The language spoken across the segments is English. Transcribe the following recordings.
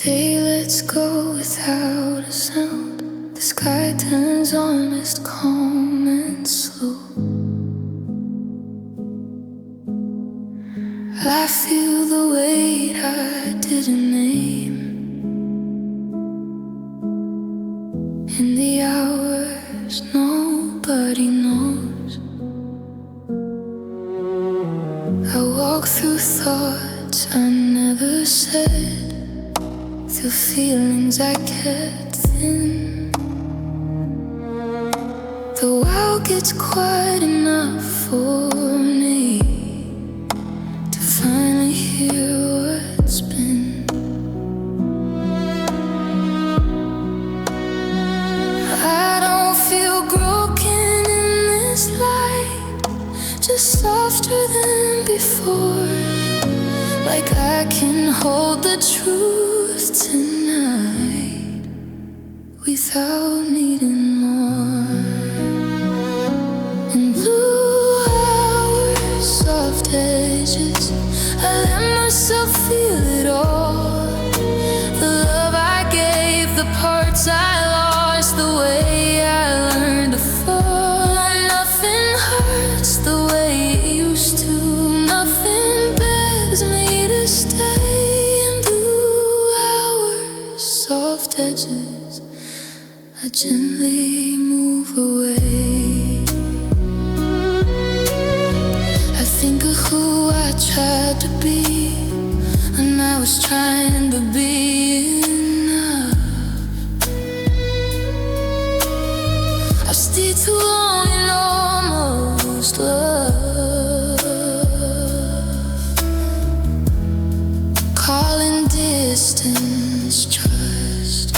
Day lets go without a sound. The sky turns honest, calm and slow. I feel the weight I didn't name. In the hours nobody knows, I walk through thoughts I never said, through feelings I kept thin. The world gets quiet enough for me to finally hear what's been. I don't feel broken in this light, just softer than before. Like I can hold the truth tonight without needing more. In blue hours, soft edges, I let myself feel it all. The love I gave, the parts I lost, the way I learned to fall. Nothing hurts the way it used to. Nothing begs me to stay. In blue hours, soft edges, I gently move away. I think of who I tried to be, and I was trying to be enough. I stayed too long in almost love, calling distance trust.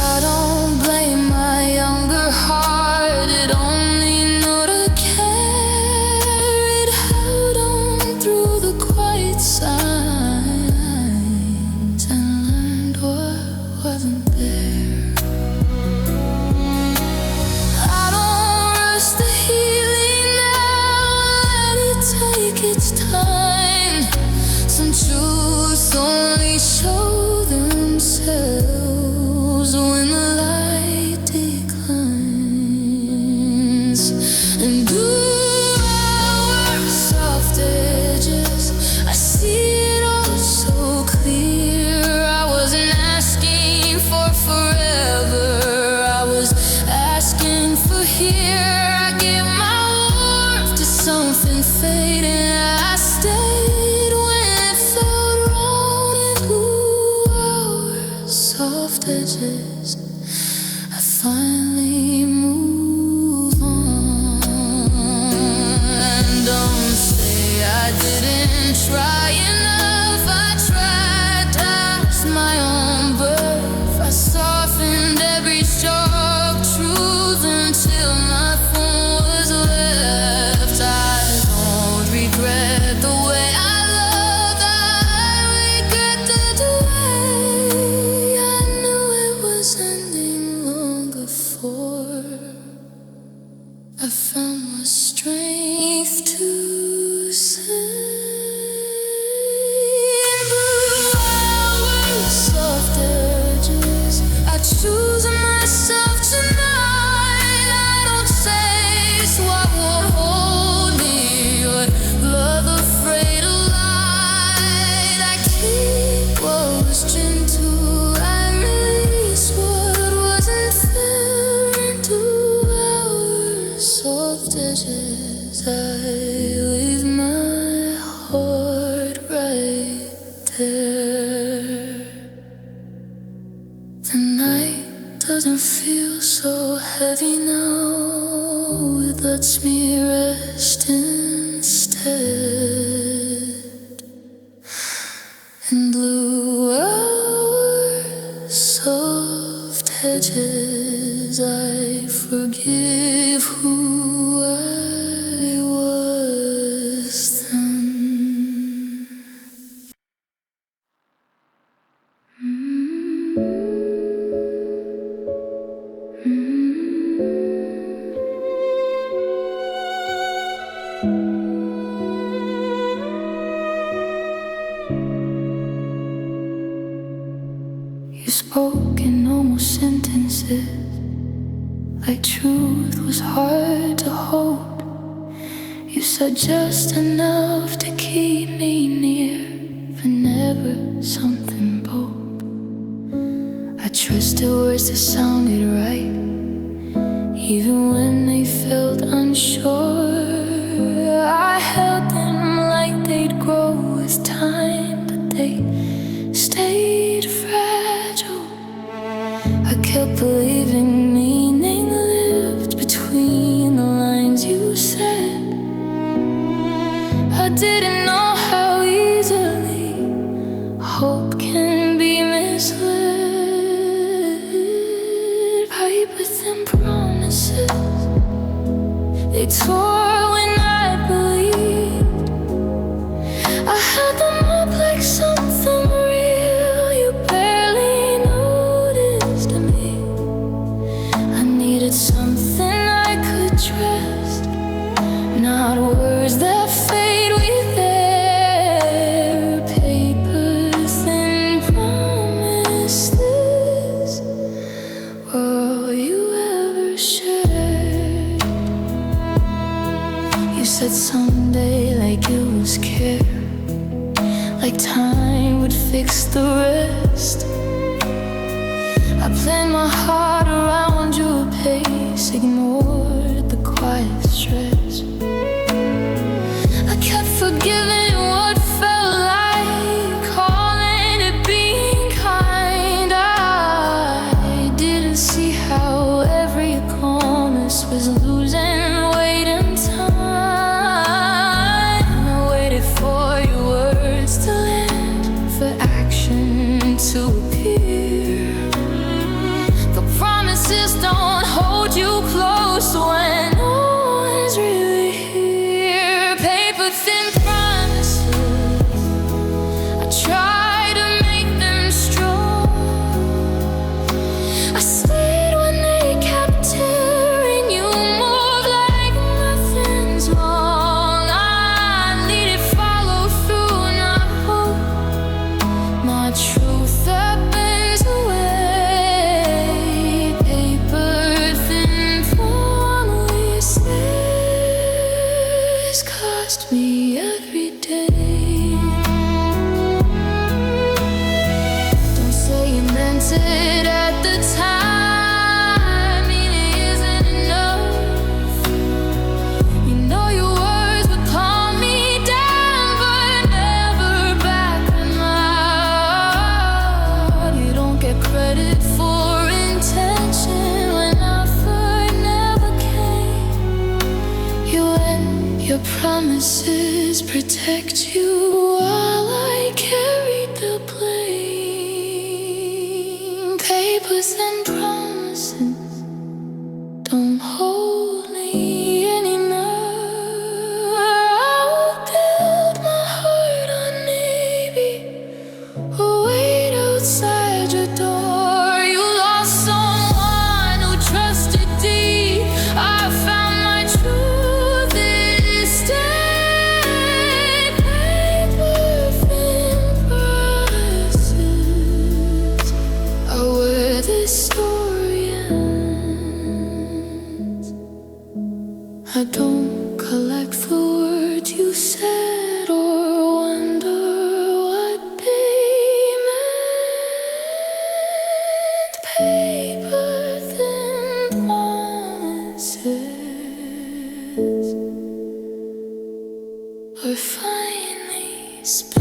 I don't blame my younger heart, it only knew to carry it out on through the quiet signs, and learned what wasn't there. I don't rush the healing now, let it take its time. Some truths only show themselves when the light declines. And blue hours, soft edges, I see it all so clear. I wasn't asking for forever, I was asking for here. I gave my warmth to something fading. I stayed when it felt wrong. In blue hours, soft edges, I finally move on. Don't say I didn't try enough. I tried past my own birth. I softened every sharp truth until nothing was left. I don't regret the way I loved. I regretted the way I knew it was ending long before I found my strength to say. In blue hours, soft edges, I choose myself tonight. I don't chase what won't hold me, or love afraid of light. I keep what was gentle, I release what wasn't fair. Into hours, soft edges, I leave my heart right there. The night doesn't feel so heavy now, it lets me rest instead. In blue hours, soft edges, I forgive who I was then. promises, like truth was hard to hold. You said just enough to keep me near, but never something bold. I trusted words that sounded right, even when they felt unsure. I held them like they'd grow with time, but they stayed fragile. I kept believing meaning lived between the lines you said. I didn't know how easily hope can be misled. Papers and promises, they tore when I believed. I held them up like something real you barely noticed me. I needed something I could trust, not words that fade with air. Papers and promises were all you ever shared. You said someday like it was care, like time would fix the rest. I planned my heart around your pace, ignored the quiet stress. I kept forgiving what felt like calling it being kind. I didn't see how every promise was losing weight and time. I waited for your words to land, for action to appear. The promises don't hold you close when no one's really here. Paper thin promises, I try to make them strong. I stayed when they kept tearing you move like nothing's wrong. I needed follow through, not hope, not truth that bends away. Paper thin promises cost me every day. Don't say you meant it at the time, meaning isn't enough. You know your words would calm me down, but never back enough. You don't get credit for intention when effort never came. You let your promises protect you while I carried the blame. Papers and promises don't hold me anymore. I'll build my heart on maybe a wait outside your door. You lost someone who trusted deep. I found my truth this day. Paper thin promises are where this story ends. I don't collect the words you said or wonder what they meant. Paper thin promises are finally spent.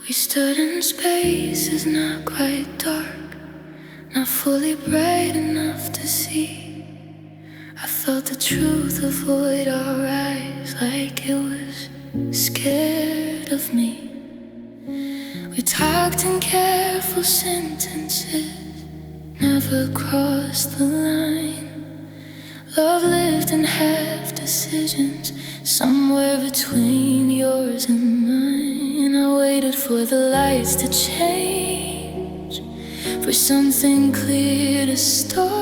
We stood in spaces not quite dark, not fully bright enough to see. I felt the truth avoid our eyes like it was scared of me. We talked in careful sentences, never crossed the line. Love lived in half decisions, somewhere between yours and mine. I waited for the lights to change, for something clear to start.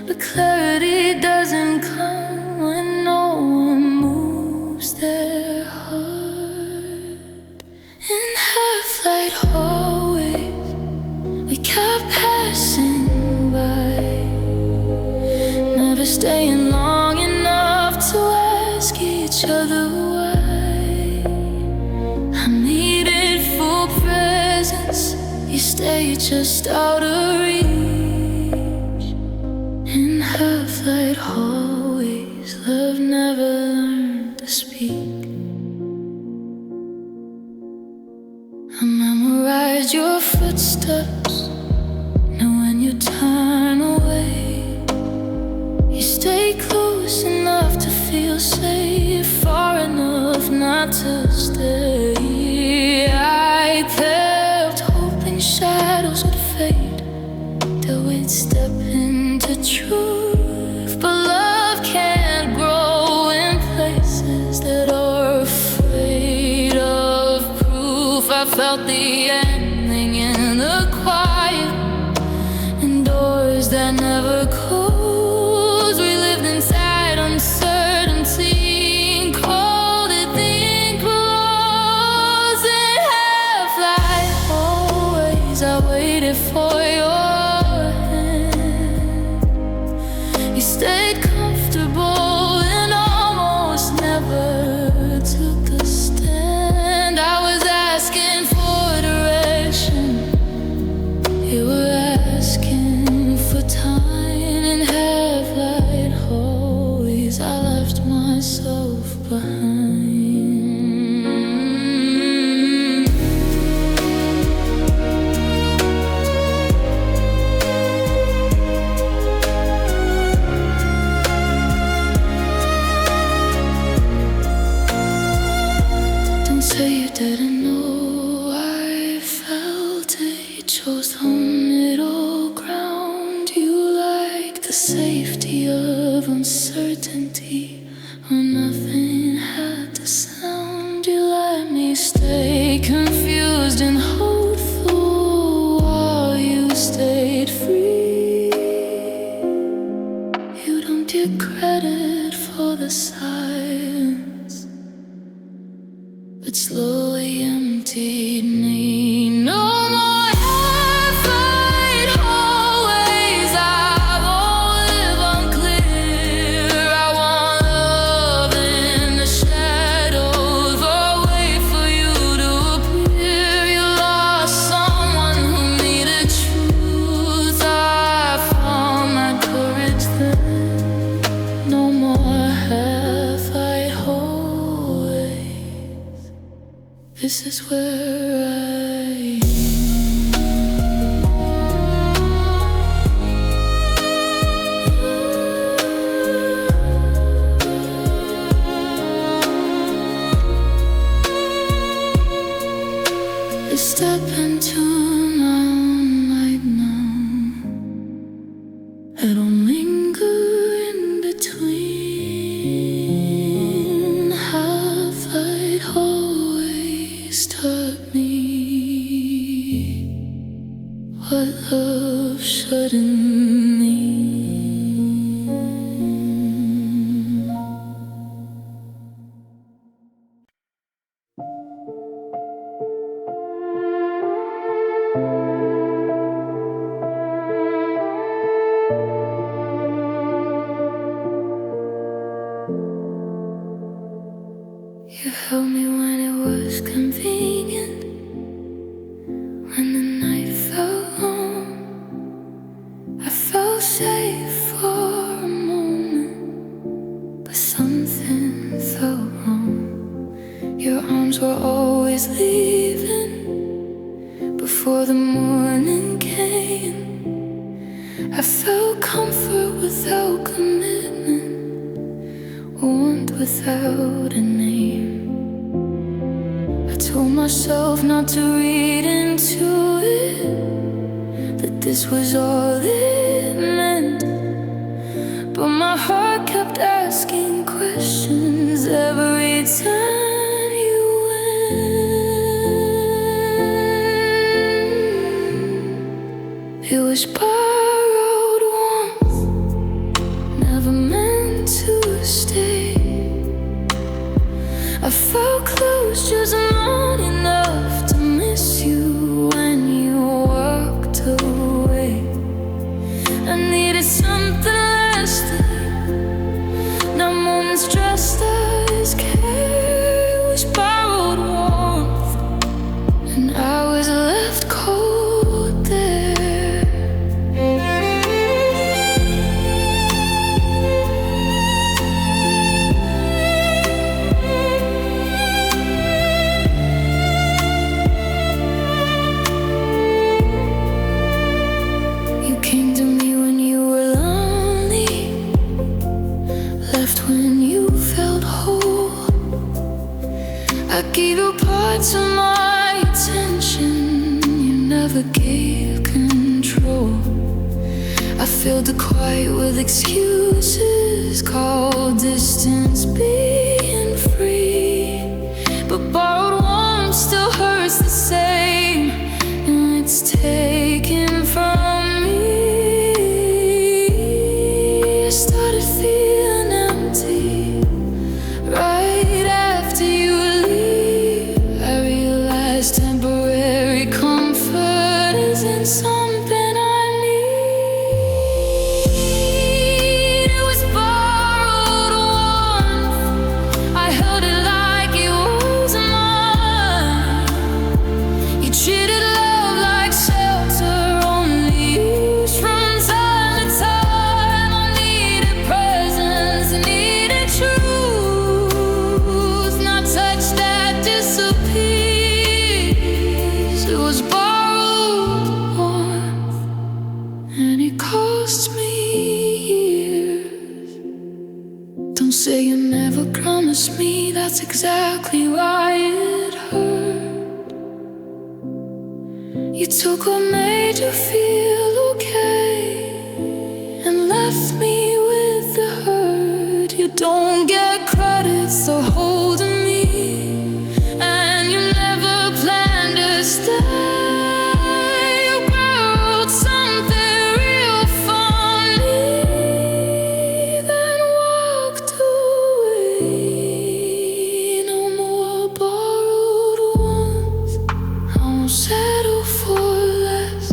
But clarity doesn't come when no one moves their heart. In half-light hallways, we kept passing by, never staying long enough to ask each other why. I needed full presence, you stayed just out of reach. In half-light hallways, love never learned to speak. I memorized your footsteps, and when you turn away, you stay close enough to feel safe, far enough not to stay. I kept hoping shadows would fade, till we'd step into truth. But love can't grow in places that are afraid of proof. I felt the ending in the quiet, and doors that never closed. We lived inside uncertainty, and called it the enclosed. In half-light hallways, I waited for your hand. You stayed comfortable and almost never took a stand. I was asking for direction, you were asking for time. In half-light hallways, I left myself behind. Don't say you didn't know I felt it. You chose the middle ground. You like the safety of uncertainty, where nothing had to sound. You let me stay confused and hopeful while you stayed free. You don't get credit for the silence, but slowly emptied me. No more half-light hallways, I won't live unclear. I want love in the shadows, or wait for you to appear. You lost someone who needed truth. I found my courage then. No more half-light hallways. This is where I step into my own light now. I don't linger in between. Half-light hallways taught me what love shouldn't mean. You held me when it was convenient, when the night felt long. I felt safe for a moment, but something felt wrong. Your arms were always leaving before the morning came. I felt comfort without commitment, warmth without a name. I told myself not to read into it, the this was all it meant. But my heart kept asking questions every time you went. It was borrowed warmth, never meant to stay. I felt close just long enough to miss you when you walked away. I needed something lasting, not moments dressed as care. It was borrowed warmth, and I was left cold there. I gave you parts of my attention, you never gave control. I filled the quiet with excuses, called distance being free. But borrowed warmth still hurts the same, and it's taken from me. I started feeling empty right after you leave. I realized temporary comfort isn't something I need. It was borrowed warmth, I held it like it was mine. You treated love like shelter, only used from time to time. I needed presence, needed truth, not touch that disappears. It was borrowed warmth, and it cost me years. Don't say you never promised me, that's exactly why it hurt. You took what made you feel okay and left me with the hurt. You don't get credit for holding me, and you never planned to stay. You borrowed something real from me, then walked away. No more borrowed ones, I won't settle for less.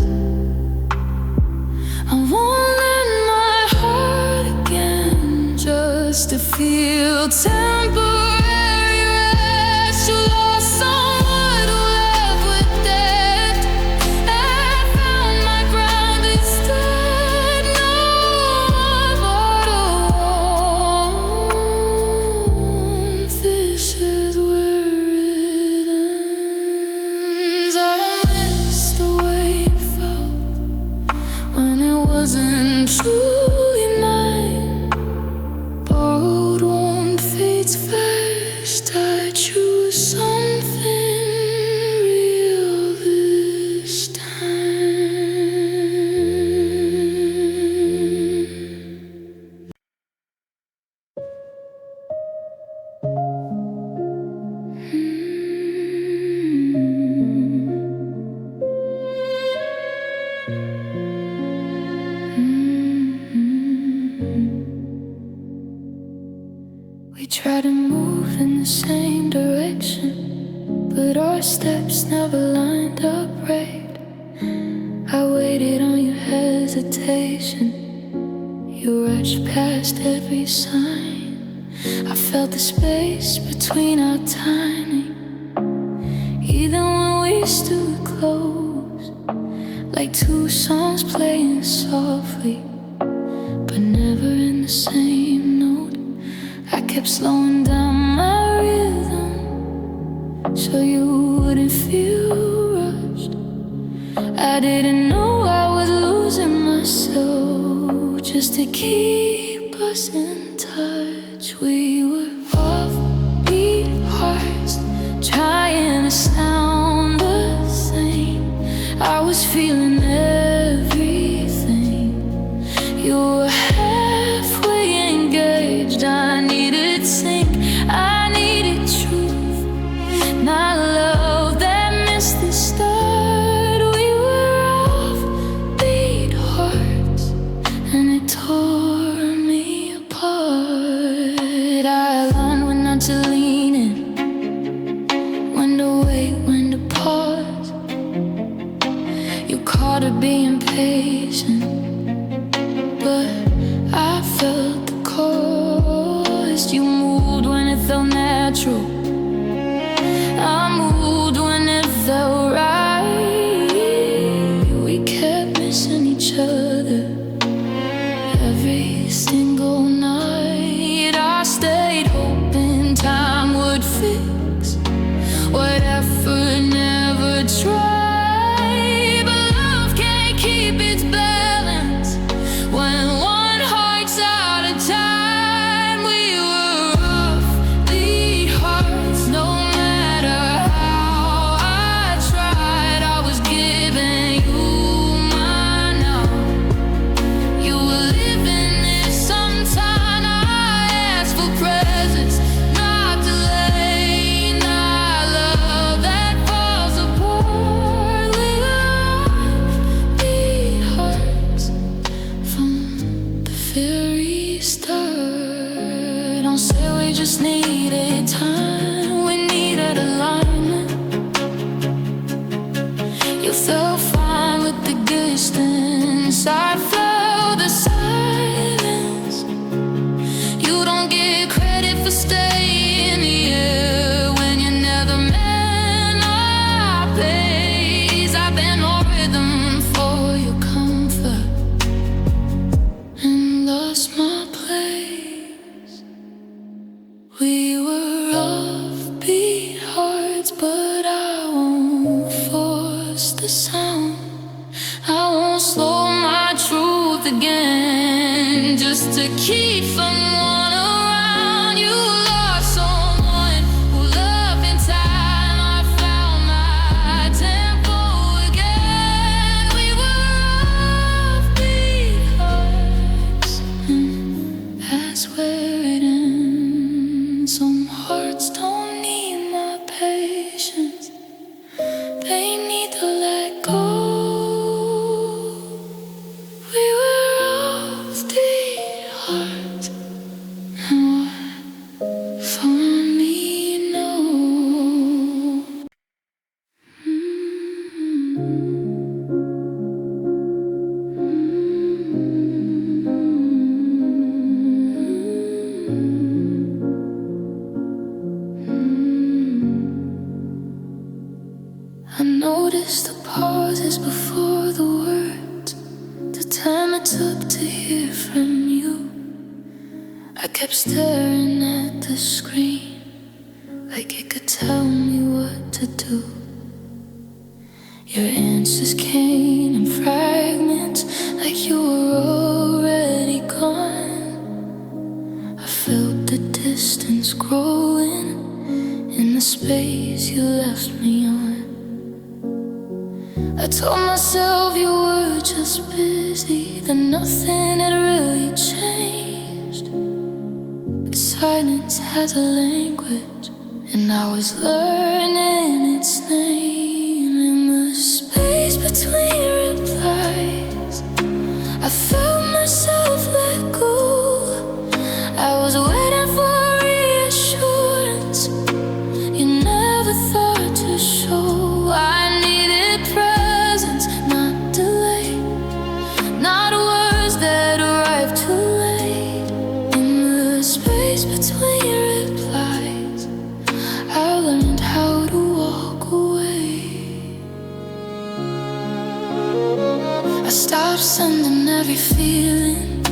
I won't lend my heart again just to feel temporary rest. You lost someone who left with depth. I found my ground instead. No more borrowed warmth. This is where it ends. I miss the way it felt when it wasn't truly mine. Borrowed warmth fades fast. I choose something real this time. We try to move in the same direction, but our steps never lined up right. I waited on your hesitation, you rushed past every sign. I felt the space between our timing, even when we stood close, like two songs playing softly, but never in the same note. I kept slowing down my rhythm so you wouldn't feel rushed. I didn't know I was losing myself just to keep us in touch. We were offbeat hearts trying to sound the same. I was feeling every to keep someone around. You lost someone who loved in time. I found my tempo again. We were offbeat hearts, and that's where it ends. Some hearts don't need my patience, they need to let go. We were offbeat hearts, and what for me, no. I noticed the pauses before the words, the time it took to hear from you. I kept staring at the screen, like it could tell me what to do. Your answers came in fragments, like you were already gone. I felt the distance growing in the space you left me on. I told myself you were just busy, that nothing had really changed. But silence has a language, and I was learning its name. In the space between replies, I felt myself let go. I was waiting for reassurance you never thought to show. I needed presence, not delay, not words that arrived too late. In the space between replies, I learned how to walk away. I stopped sending every feeling,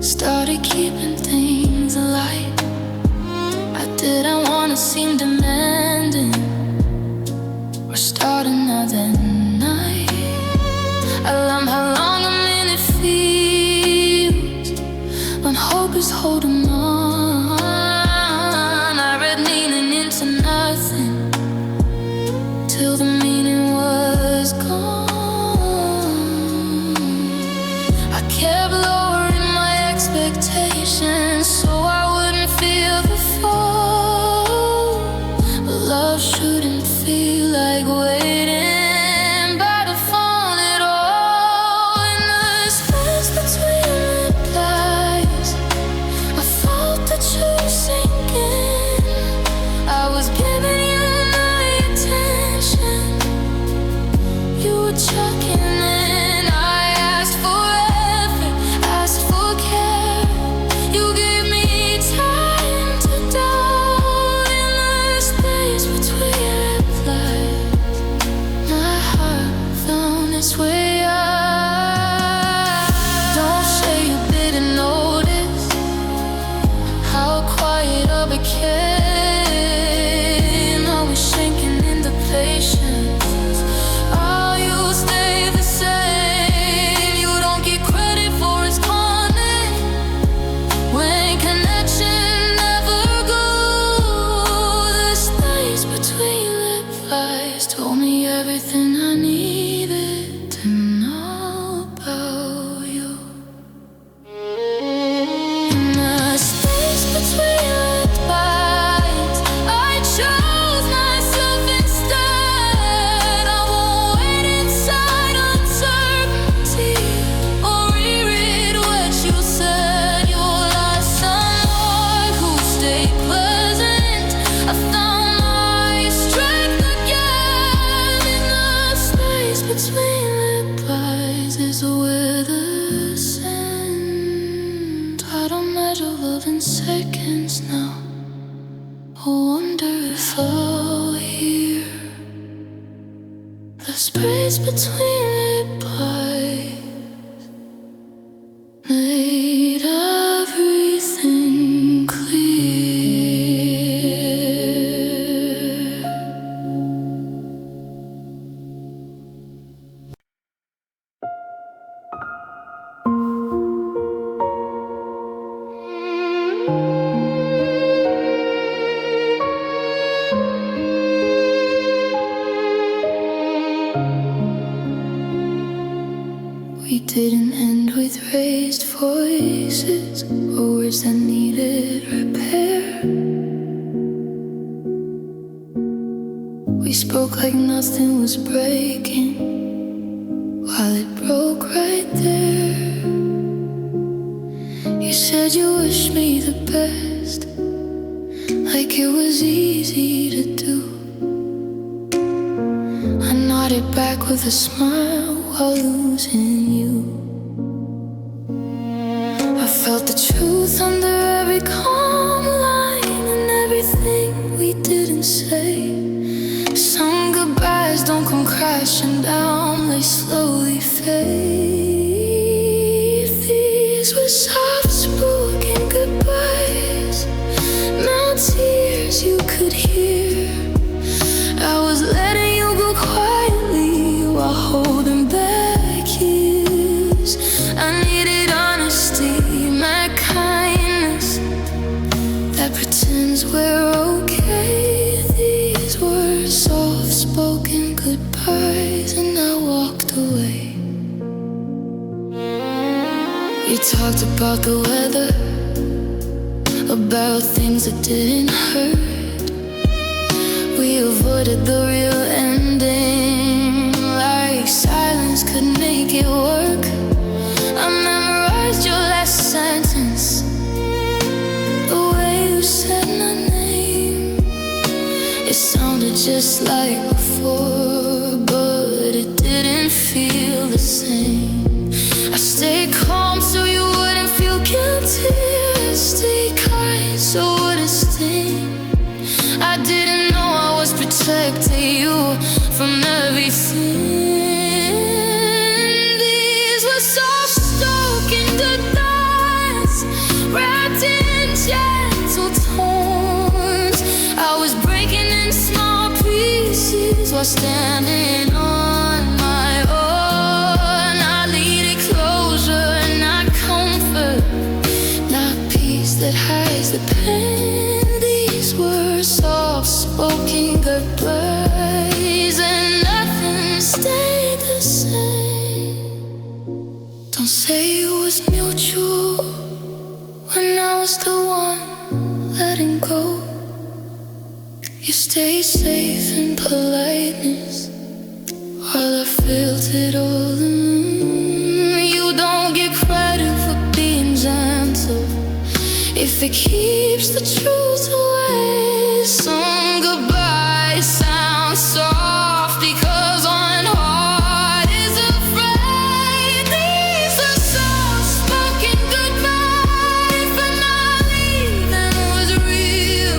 started keeping things alive. I didn't want to seem demanding or start another night. I love how long a minute feels when hope is holding on. I read meaning into nothing till the meaning was gone. I kept lowering my expectations so I wouldn't feel the fall. But love shouldn't feel like waiting by the phone at all. In the space between replies, I felt the truth sink in. I was giving you my attention, you were checking in. I asked for effort, asked for care. You gave me time to doubt. In the space between replies, my heart found its way out. Don't say you didn't notice how quiet I became. I was sinking into patience. Oh, you stay the same. You don't get credit for its calmness when connection never goes. The space between replies told me everything I needed to know about you. In the space between replies, I chose myself instead. I won't wait inside uncertainty or reread what you said. You lost someone who stayed pleasant. I found my strength again. In the space between replies is where the sand. I don't measure love in seconds now. I wonder if I'll hear the space between replies made everything clear. didn't end with raised voices or words that needed repair. We spoke like nothing was breaking, while it broke right there. You said you wished me the best, like it was easy to do. I nodded back with a smile while losing you. I felt the truth under every calm line and everything we didn't say. Some goodbyes don't come crashing down, they slowly fade. These were soft-spoken goodbyes, now tears you could hear. I was letting you go quietly while holding back years. I needed honesty, my kindness that pretends we're okay. These were soft-spoken goodbyes, and I walked away. You talked about the weather, about things that didn't hurt. We avoided the real ending, like silence could make it work. I memorized your last sentence, the way you said my name. It sounded just like before, but it didn't feel the same. I stayed calm so you wouldn't feel guilty. I stayed kind so it wouldn't sting. I didn't know I was protecting you from everything. These were soft-spoken goodbyes, wrapped in gentle tones. I was breaking in small pieces while standing on my own. I needed closure, not comfort, not peace that hides the pain. These were soft-spoken goodbyes, and nothing stayed the same. Don't say it was mutual when I was the one letting go. You stayed safe in politeness while I felt it all. You don't get credit for being gentle if it keeps the truth away. Some goodbyes sound soft because one heart is afraid. These are soft-spoken goodbyes, but not leaving was real.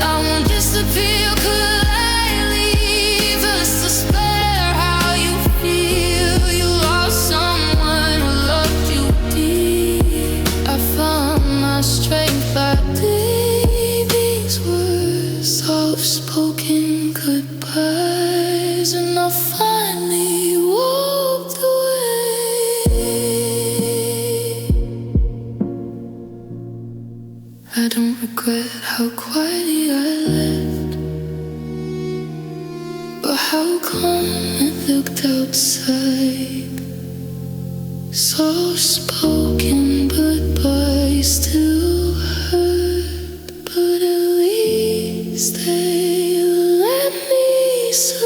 I won't disappear, could I leave us to spare how you feel? You lost someone who loved you deep. I found my strength back deep. These were soft-spoken goodbyes, and I finally walked away. I don't regret how quietly I left, but how calm it looked outside. Soft-spoken goodbyes still hurt, but at least they let me survive.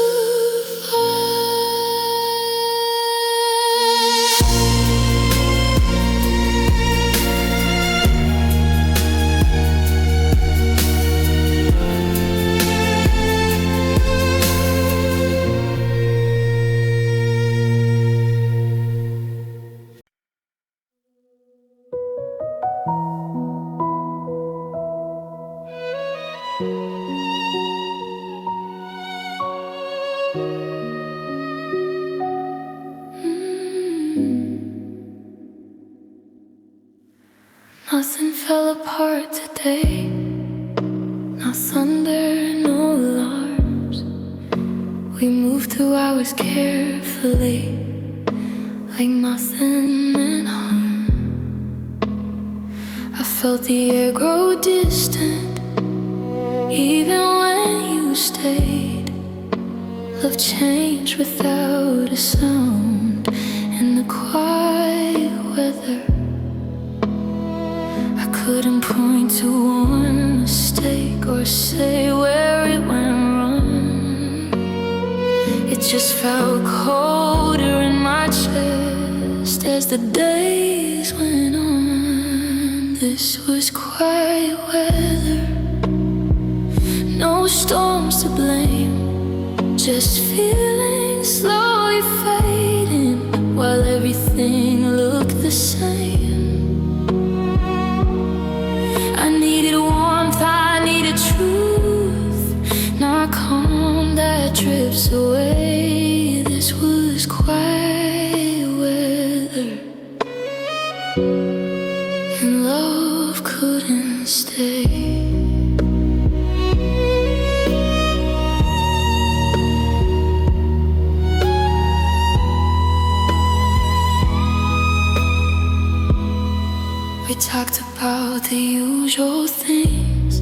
Nothing fell apart today, no thunder, no alarms. We moved through hours carefully, like nothing meant harm. I felt the air grow distant, even when you stayed. Love changed without a sound, and in the quiet weather. I couldn't point to one mistake or say where it went wrong. It just felt colder in my chest as the days went on. This was quiet weather, no storms to blame, just feelings slowly fading while everything looked the same. I needed warmth, I needed truth, not calm that drifts away. This was quiet weather, and love couldn't stay. We talked about the usual things,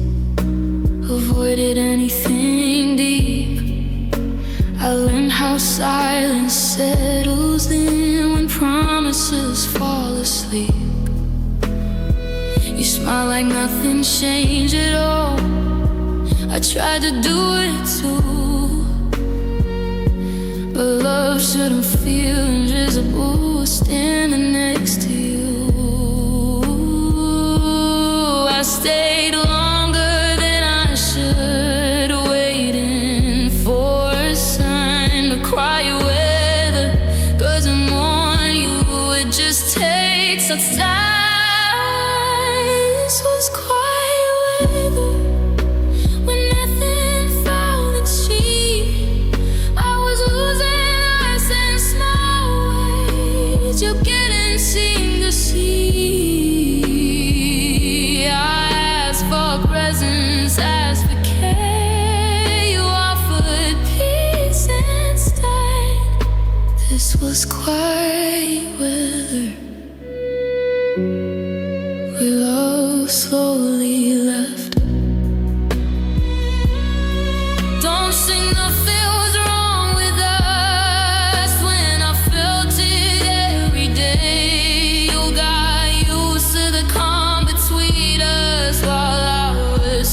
avoided anything deep. I learned how silence settles in when promises fall asleep. You smile like nothing changed at all. I tried to do it too, but love shouldn't feel invisible standing next to you. I stayed longer than I should, waiting for a sign to quiet weather. 'Cause I'm on you, it just takes some time. This was quiet weather, when nothing felt its cheap. I was losing eyes in small ways you couldn't seem to see. Presence as for care, you offered peace instead. This was quiet weather, we love slowly left. Don't think nothing was wrong with us when I felt it every day. You got used to the calm between us while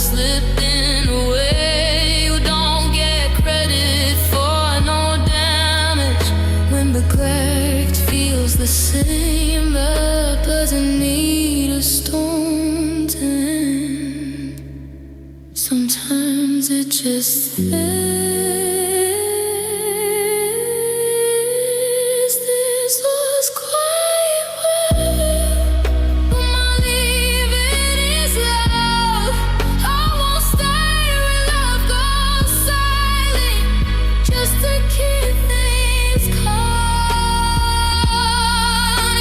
slipping away. You don't get credit for no damage when neglect feels the same. Love doesn't need a storm to end. Sometimes it just is. This was quiet weather, but my leaving is love. Just to keep things calm.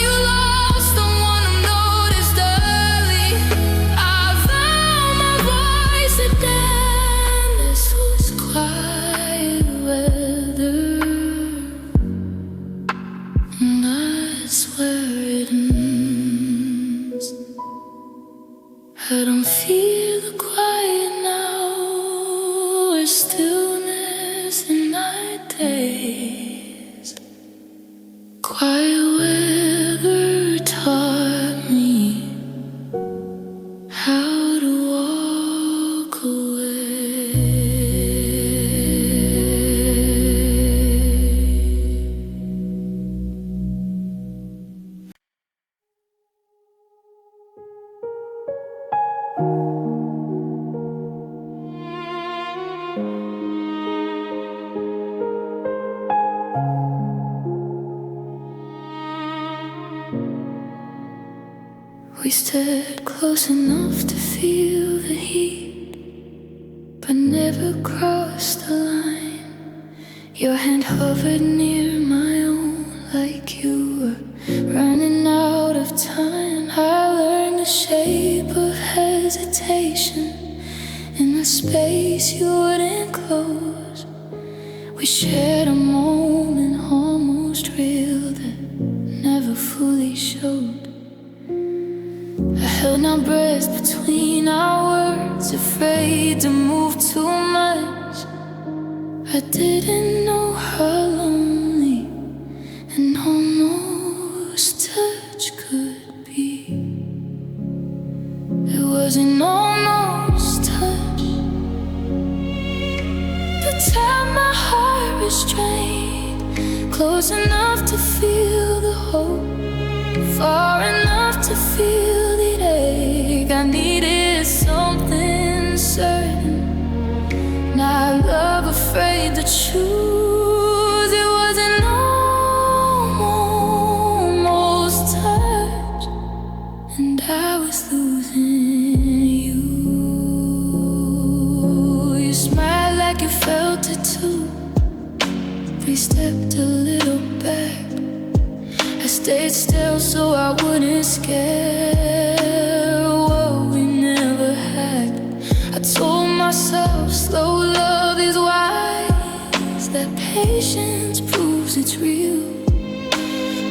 You lost someone who noticed early. I found my voice again. This was quiet weather, and that's where it ends. I don't feel the quiet now, or stillness in night days. Quiet weather taught me how to walk away. We stood close enough to feel the heat, but never crossed the line. Your hand hovered near my own like you were running out of time. I learned the shape of hesitation in the space you wouldn't close. We shared a moment almost real that never fully showed. I held my breath between our words, afraid to move too much. I didn't know how lonely and almost was an almost touch. The time my heart restrained, close enough to feel the hope, far enough to feel the ache. I needed something certain, not love afraid to choose. It was an almost touch, and I was losing you. You smiled like you felt it too. We stepped a little back. I stayed still so I wouldn't scare what we never had. I told myself slow love is wise, that patience proves it's real.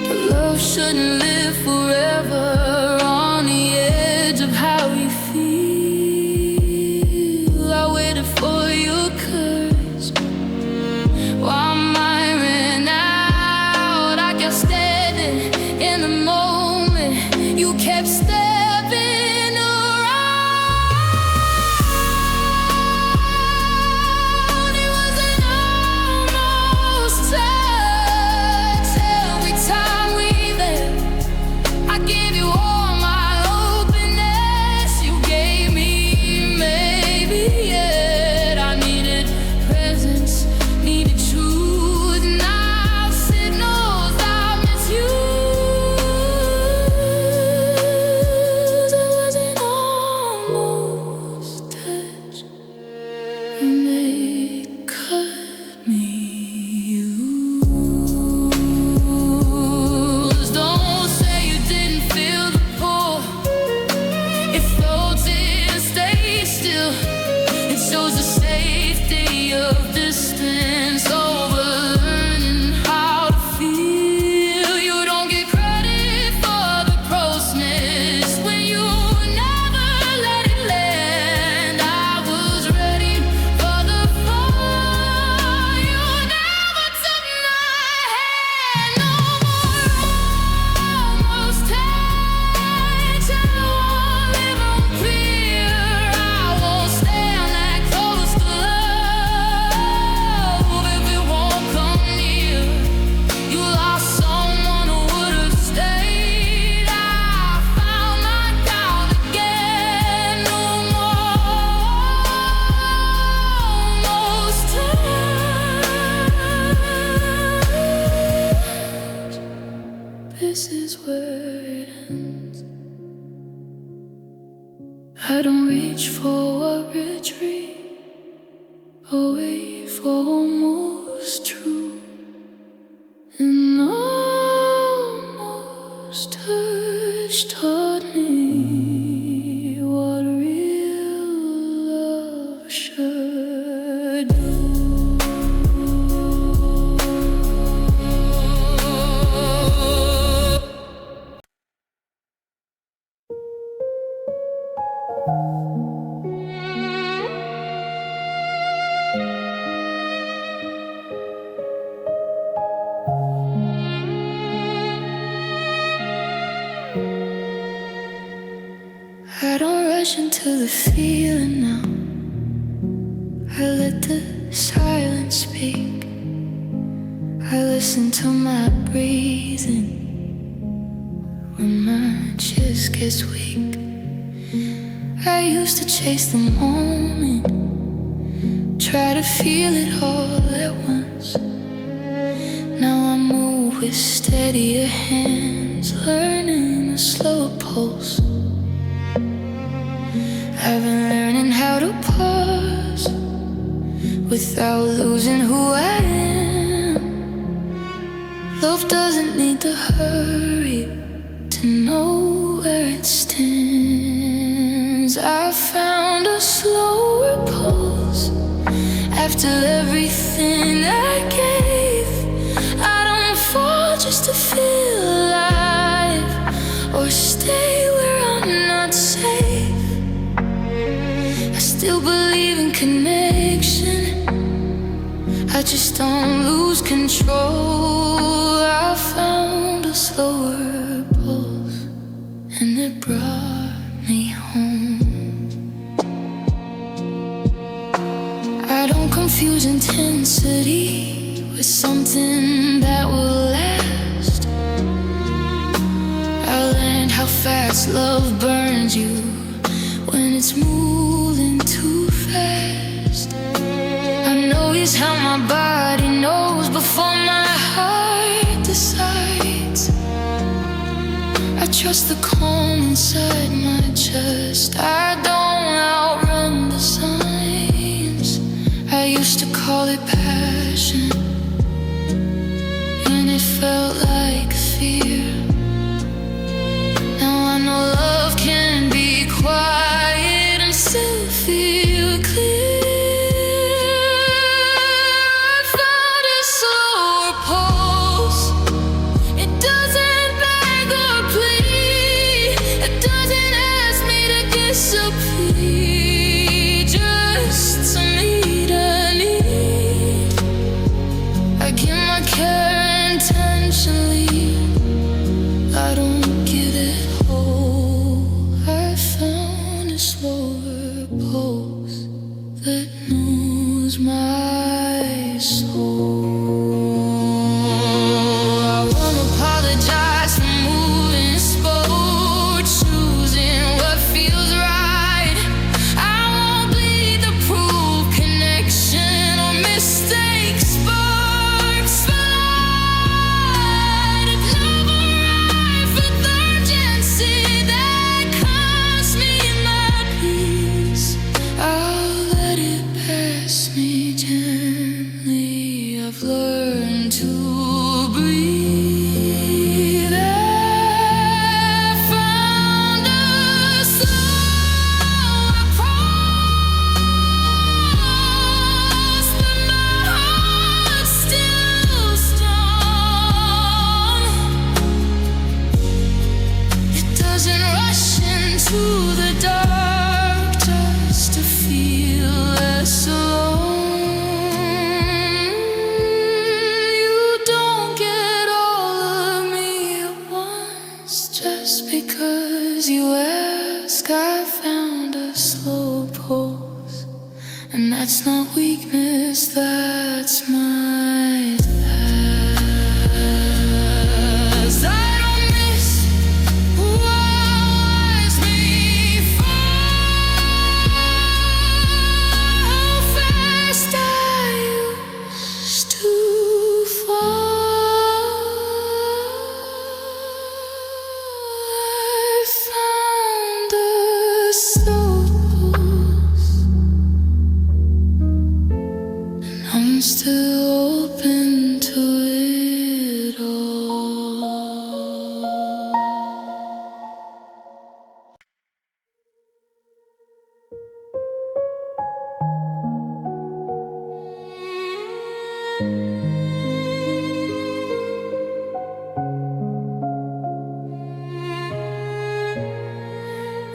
But love shouldn't live forever on the edge of how you feel. I waited for your courage while mine ran out. I kept standing in the moment. You kept stepping around. It was an almost touch. Every time we met, I gave you all my openness. You gave me maybe yet. I needed presence, needed truth. Now signals I misuse. It was an almost touch, and they cut me loose. Don't say you didn't feel the pull. It floated, stay still. It shows the safety of distance over learning how to feel. You don't get credit for the closeness when you never let it land. I was ready for the fall. You never took my hand. No more almost touch. I won't live on fear. I won't stand that close to love if it won't come near. You lost someone who would have stayed. I found my God again. No more almost touch. This is where it ends. I don't reach for a retreat, away for almost true. And almost touch taught me what real love should do. I don't rush into the feeling now. I let the silence speak. I listen to my breathing when my chest gets weak. I used to chase the moment, try to feel it all at once. Now I move with steadier hands, learning a slower pulse. I've been learning how to pause without losing who I am. Love doesn't need to hurry to know where it stands. I found a slower pulse after everything I gave. I don't fall just to feel alive or stay where I'm not safe. I still believe in connection, I just don't lose control. I found a slower pulse, and it brought me home. confuse intensity with something that will last. I learned how fast love burns you when it's moving too fast. I notice how my body knows before my heart decides. I trust the calm inside my chest. I don't outrun the signs. I used to call it passion, and it felt like fear. Now I know love can be quiet and still feel clear. I found a slower pulse. It doesn't beg or plead. It doesn't ask me to disappear. Just to meet a need. I give my care intentionally. I don't give it whole. I found a slower pulse that knows my soul. I won't apologize for moving slow, choosing what feels right. I won't bleed the proof, connection or mistakes. Sparks fly. If love arrives with urgency that costs me my peace, I'll let it pass me gently. I've learned to breathe. I found a slower pulse, but my heart's still strong. It doesn't rush into the dark just to feel less alone. You don't get all of me at once just because you ask. I found a slow pulse, and that's not weakness, that's my past. I don't miss who watched me fall, how fast I used to fall. I found a slow pulse, and I'm still open to it all.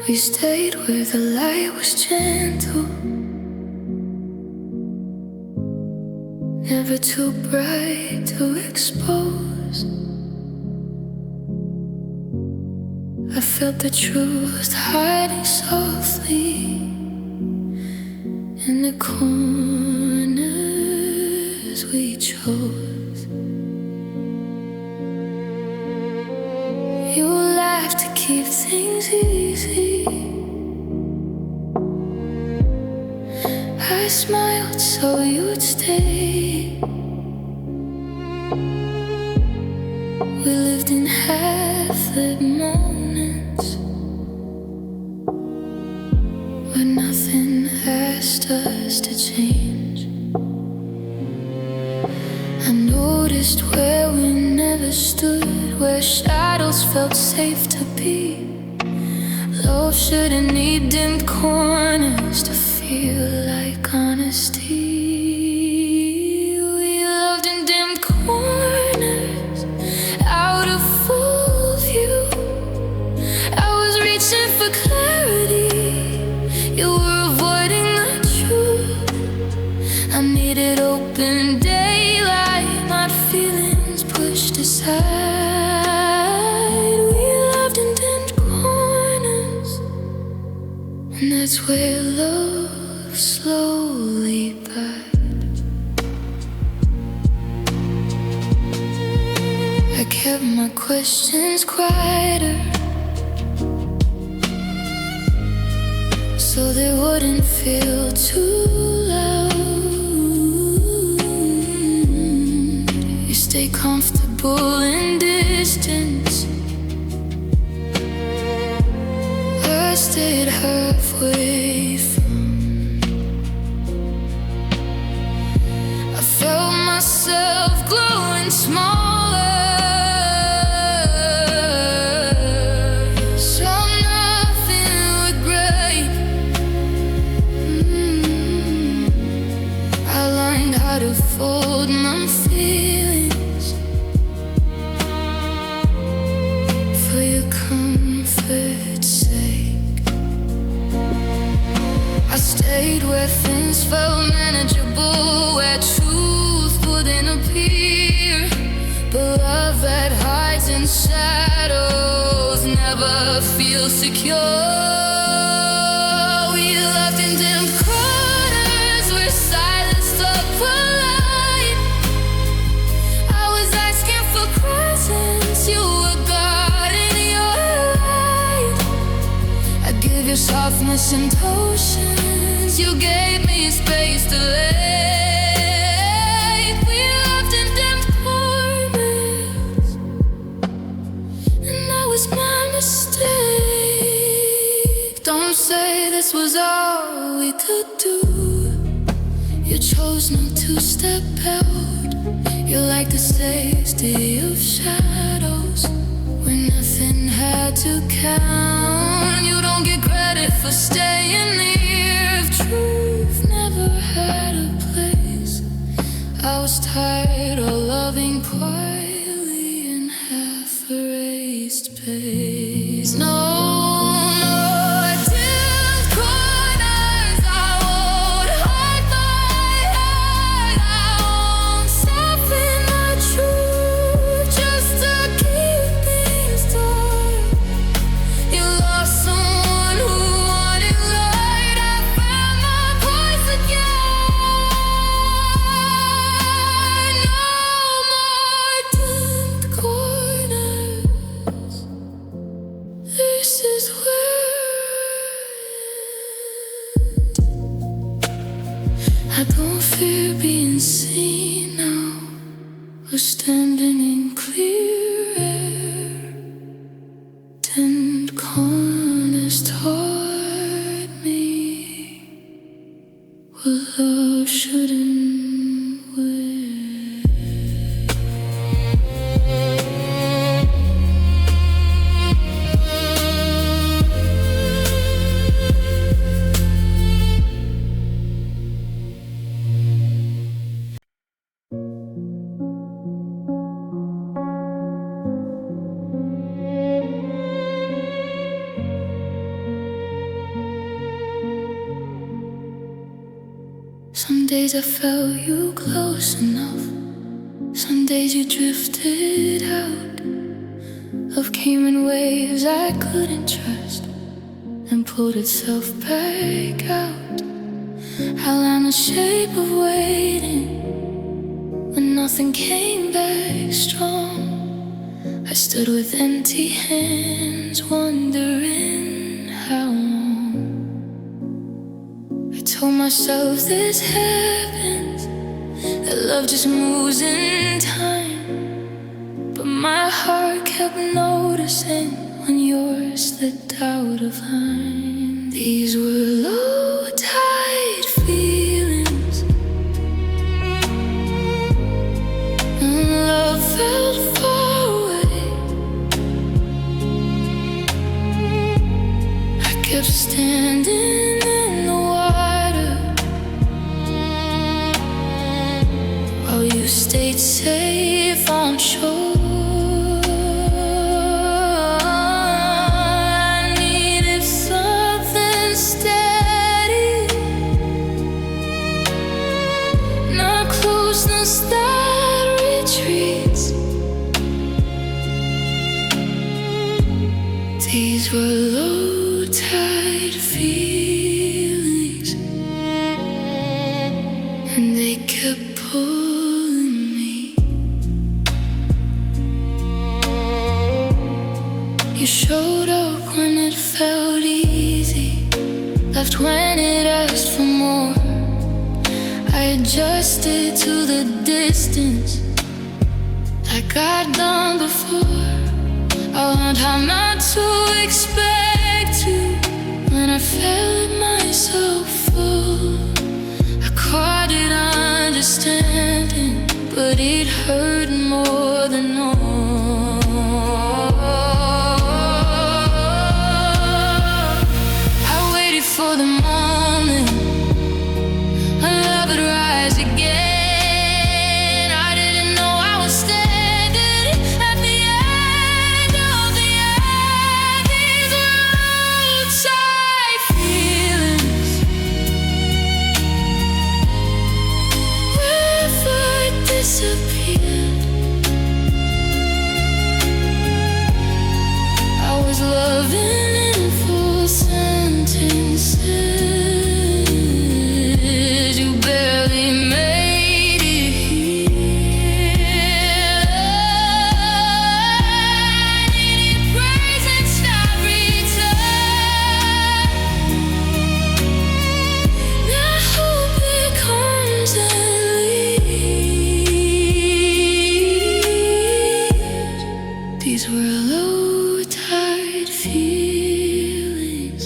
We stayed where the light was gentle, never too bright to expose. I felt the truth hiding softly in the corners we chose. You laughed to keep things easy. I smiled so you'd stay. We lived in half-lit moments where nothing asked us to change. I noticed where we never stood, where shadows felt safe to be. Love shouldn't need dimmed corners to feel like honesty. We loved in dim corners, out of full view. I was reaching for clarity, you were avoiding the truth. I needed open daylight, my feelings pushed aside. We loved in dim corners, and that's where love slowly died. kept my questions quieter, so they wouldn't feel too loud. You stay comfortable in distance, I stayed halfway from. I felt myself growing smaller, so nothing would break. I learned how to fold my feelings for your comfort's sake. I stayed where things felt manageable, where truth wouldn't appear. But love that hides in shadows never feels secure. We left in dim corners where silence felt polite. I was asking for presence, you were guarding your light. I gave you softness and potions, you gave me space to lay. We left in dim corners, and that was my mistake. Don't say this was all we could do. You chose not to step out. You're like the safety of shadows when nothing had to count. You don't get credit for staying near if truth never had a place. I was tired of loving quietly in half-erased space. No more dim corners, I won't hide my head. I won't soften my truth just to keep things dark. You lost someone who wanted light. I found my voice again. No more dimmed corners. This is where I don't fear being seen now. We're standing in clear air. Dimmed corners taught me what love shouldn't wear. Some days I felt you close enough. Some days you drifted out. Love came in waves I couldn't trust and pulled itself back out. I learned the shape of waiting when nothing came back strong. I stood with empty hands, wondering how long. I told myself this happens, that love just moves in time. But my heart kept noticing when yours slipped out of line. These were low tide feelings, and love felt far away. I kept standing in the water while you stayed safe on shore. That retreats. These were low tide feelings, and they kept pulling me. left when it asked for more. I adjusted to the distance like I'd done before. I learned how not to expect you when I felt myself fall. I caught it understanding, but it hurt more than all. I waited for the moment when love would rise again. I didn't know I was standing at the end of the end. These outside feelings, wherever it disappeared. I was loving in full sentences. You barely made it here. I needed praise and stop return. Now hope it comes and leaves. These were low tide feelings,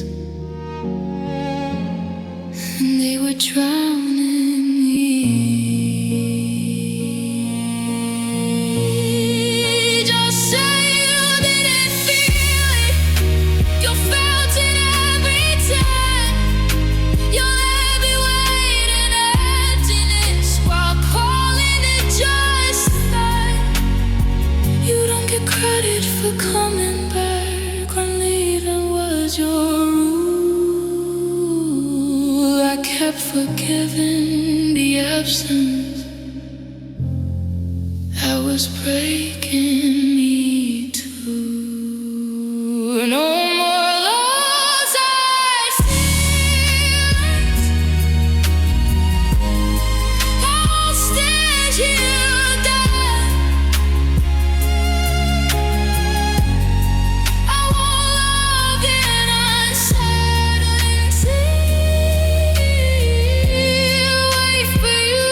and they were drowning me. Just say you didn't feel it. You felt it every time. Your heavy weight and emptiness while calling it justified. You don't get credit for coming back when leaving was your rule. I kept forgiving the absence that was breaking me too. No more lows I feelings. I won't stand here dead. I won't love in uncertainty. Wait for you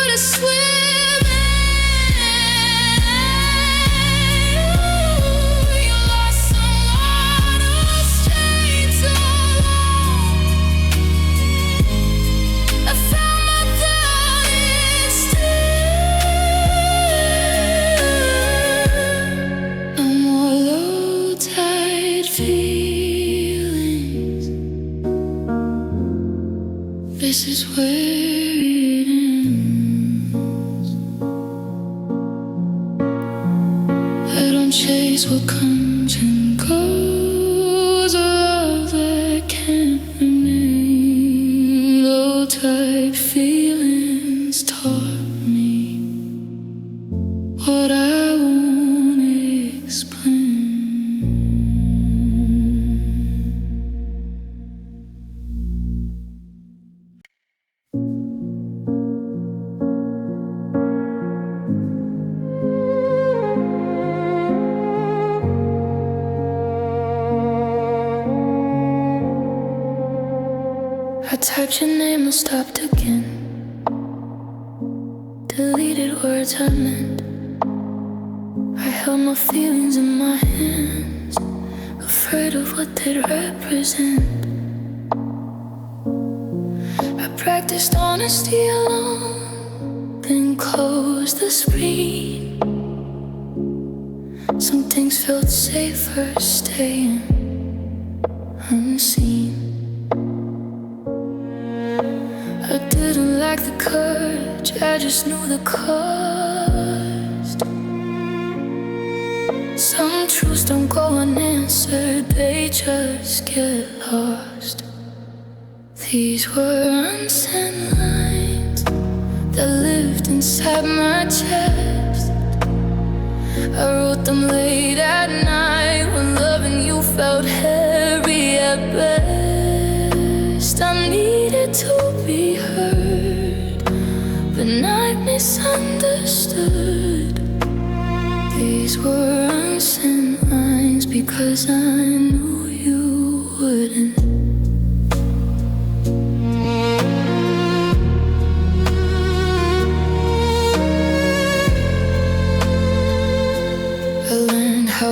to swim in. You lost someone who stayed so long. I found my doubt instead. No more low tide feelings. This is where it ends. I don't chase what comes and goes, a love that can't remain. Low tide feelings taught me what I won't explain. I typed your name and stopped again. Deleted words I meant. I held my feelings in my hands, afraid of what they'd represent. I practiced honesty alone, then closed the screen. Some things felt safer staying unseen. I didn't like the courage, I just knew the cost. Some truths don't go unanswered, they just get lost. These were unsent lines that lived inside my chest. I wrote them late at night when loving you felt heavy at best. I needed to be heard, but not misunderstood. These were unsent lines because I knew you wouldn't.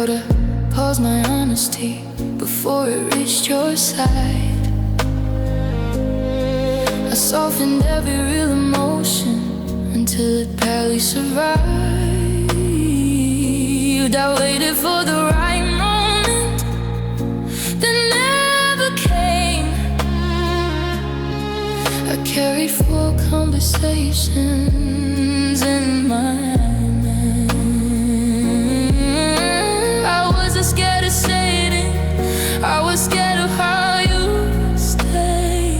how to pause my honesty before it reached your side. I softened every real emotion until it barely survived. I waited for the right moment that never came. I carried 4 conversations in my mind. I wasn't scared of saying it, I was scared of how you stay.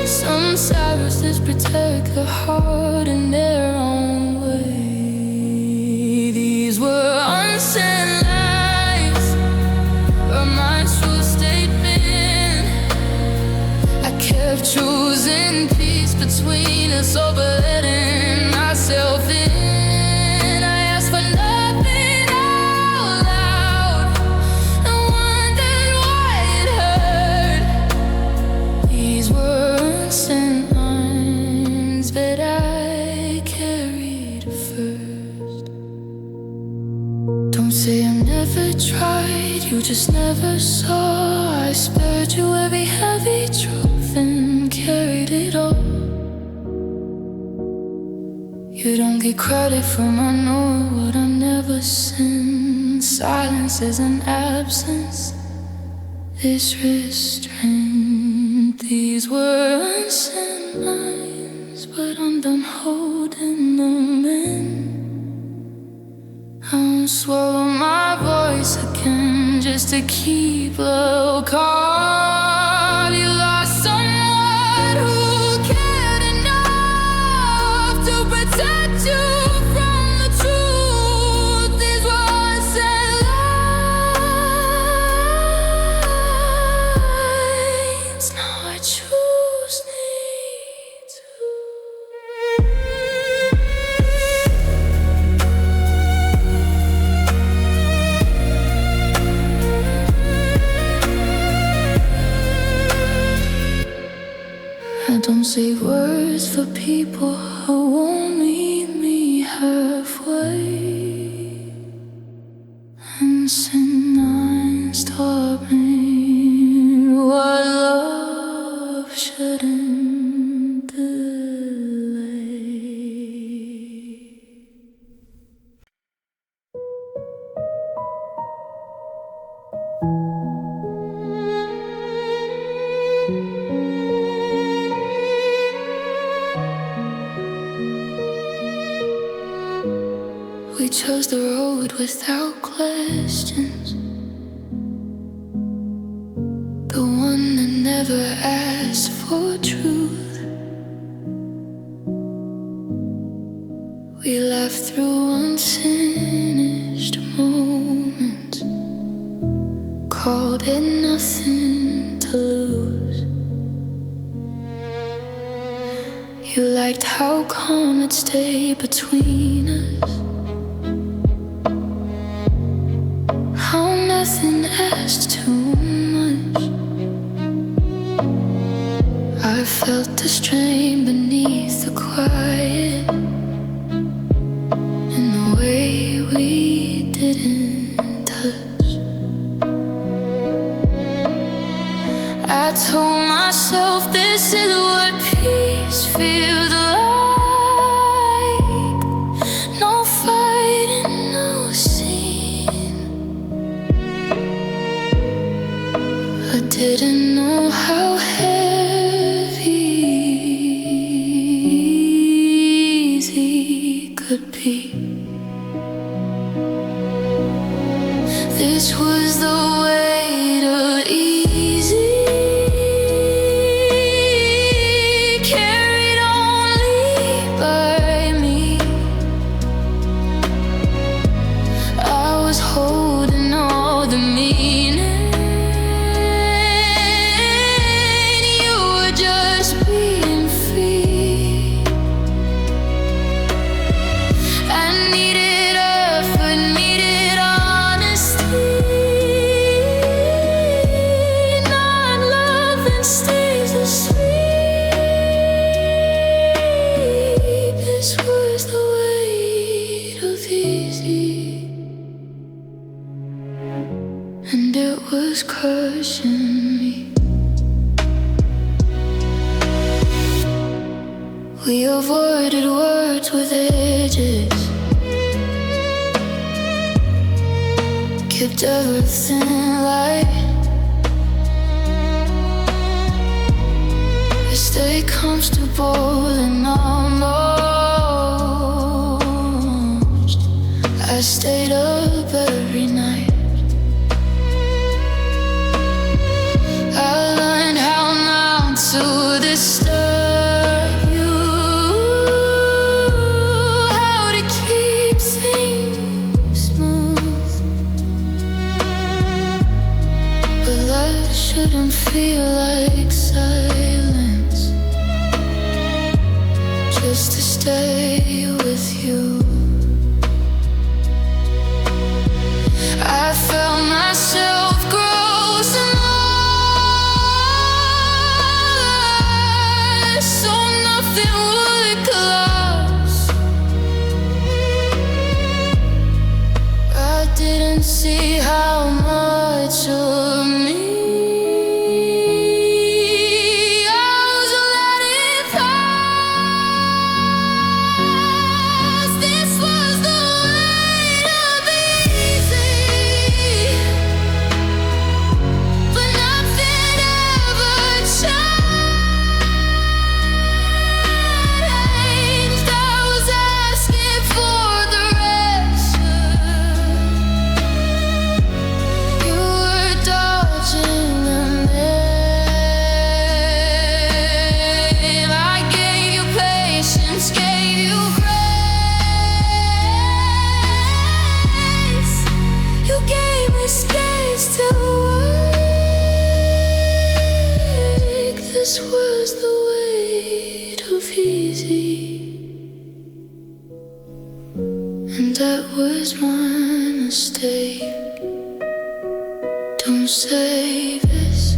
Some silences protect the heart in their own way. These were unsaid lies, but my true statement. I kept choosing peace between us over letting myself in. I asked for nothing out loud and wondered why it hurt. These were unsent lines that I carried first. Don't say I never tried, you just never saw. I spared you every heavy truth and carried it all. You don't get credit from I know what I never sent. Silence is an absence, this restraint. These were unsent lines, but I'm done holding them in. I won't swallow my voice again just to keep love caught. You lost someone who cared enough to protect you from the truth. These were unsaid lines. Now I choose need to. I don't say words for people who won't meet me halfway. And sin lines taught me what love shouldn't delay. We chose the road without questions, the one that never asked for truth. We laughed through unfinished moments, called it nothing to lose. You liked how calm it stayed between us, how nothing asked too much. I felt the strain beneath the quiet, in the way we didn't touch. I told myself this is what peace feels like. No fighting, no scene. I didn't know how heavy easy could be. This was the weight of easy, carried only by me. I was holding all the meaning, you were just being free. And was crushing me. We avoided words with edges, kept everything light. We stayed comfortable and almost I stayed up every night. I learned how not to disturb you, how to keep things smooth. But life shouldn't feel like silence, just to stay with you. I felt myself grow some more, so nothing would collapse. I didn't see how much of me I was letting pass. This was the way to be easy, but nothing ever changed. I was asking for the rest. You were dodging the net. I gave you patience, gave you grace. You gave me space to work. This was the weight of easy, and that was my mistake. Don't say this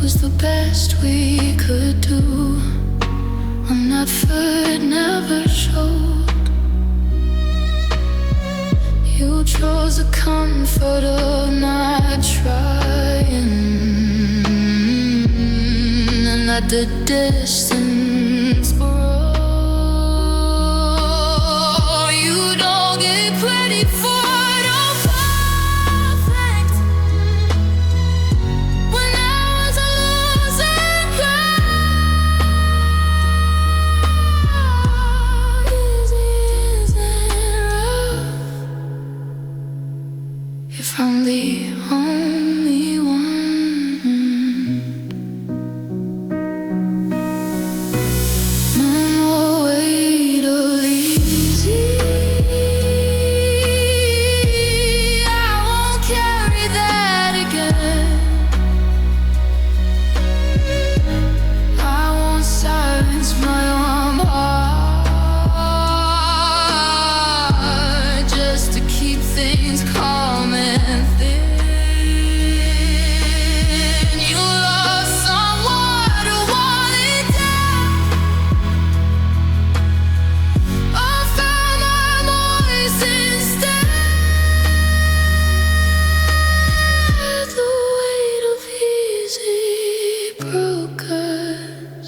was the best we could do. On that foot never showed. You chose the comfort of not trying, and let the distance grow. You don't get credit for no perfect. When I was a losing crowd, easy isn't rough if I'm the only one. No more weight of easy. I won't carry that again. I won't silence my own heart just to keep things calm and thin. You lost someone who wanted down. I found my voice instead. The weight of easy broke us,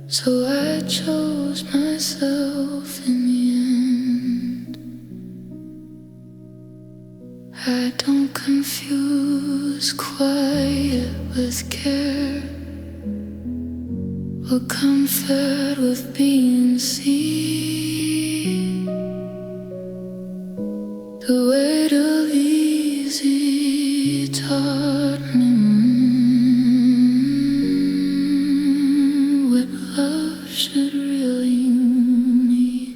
so I chose myself in the end. I don't confuse quiet with care, or comfort with being seen. The weight of easy taught me what love should really mean.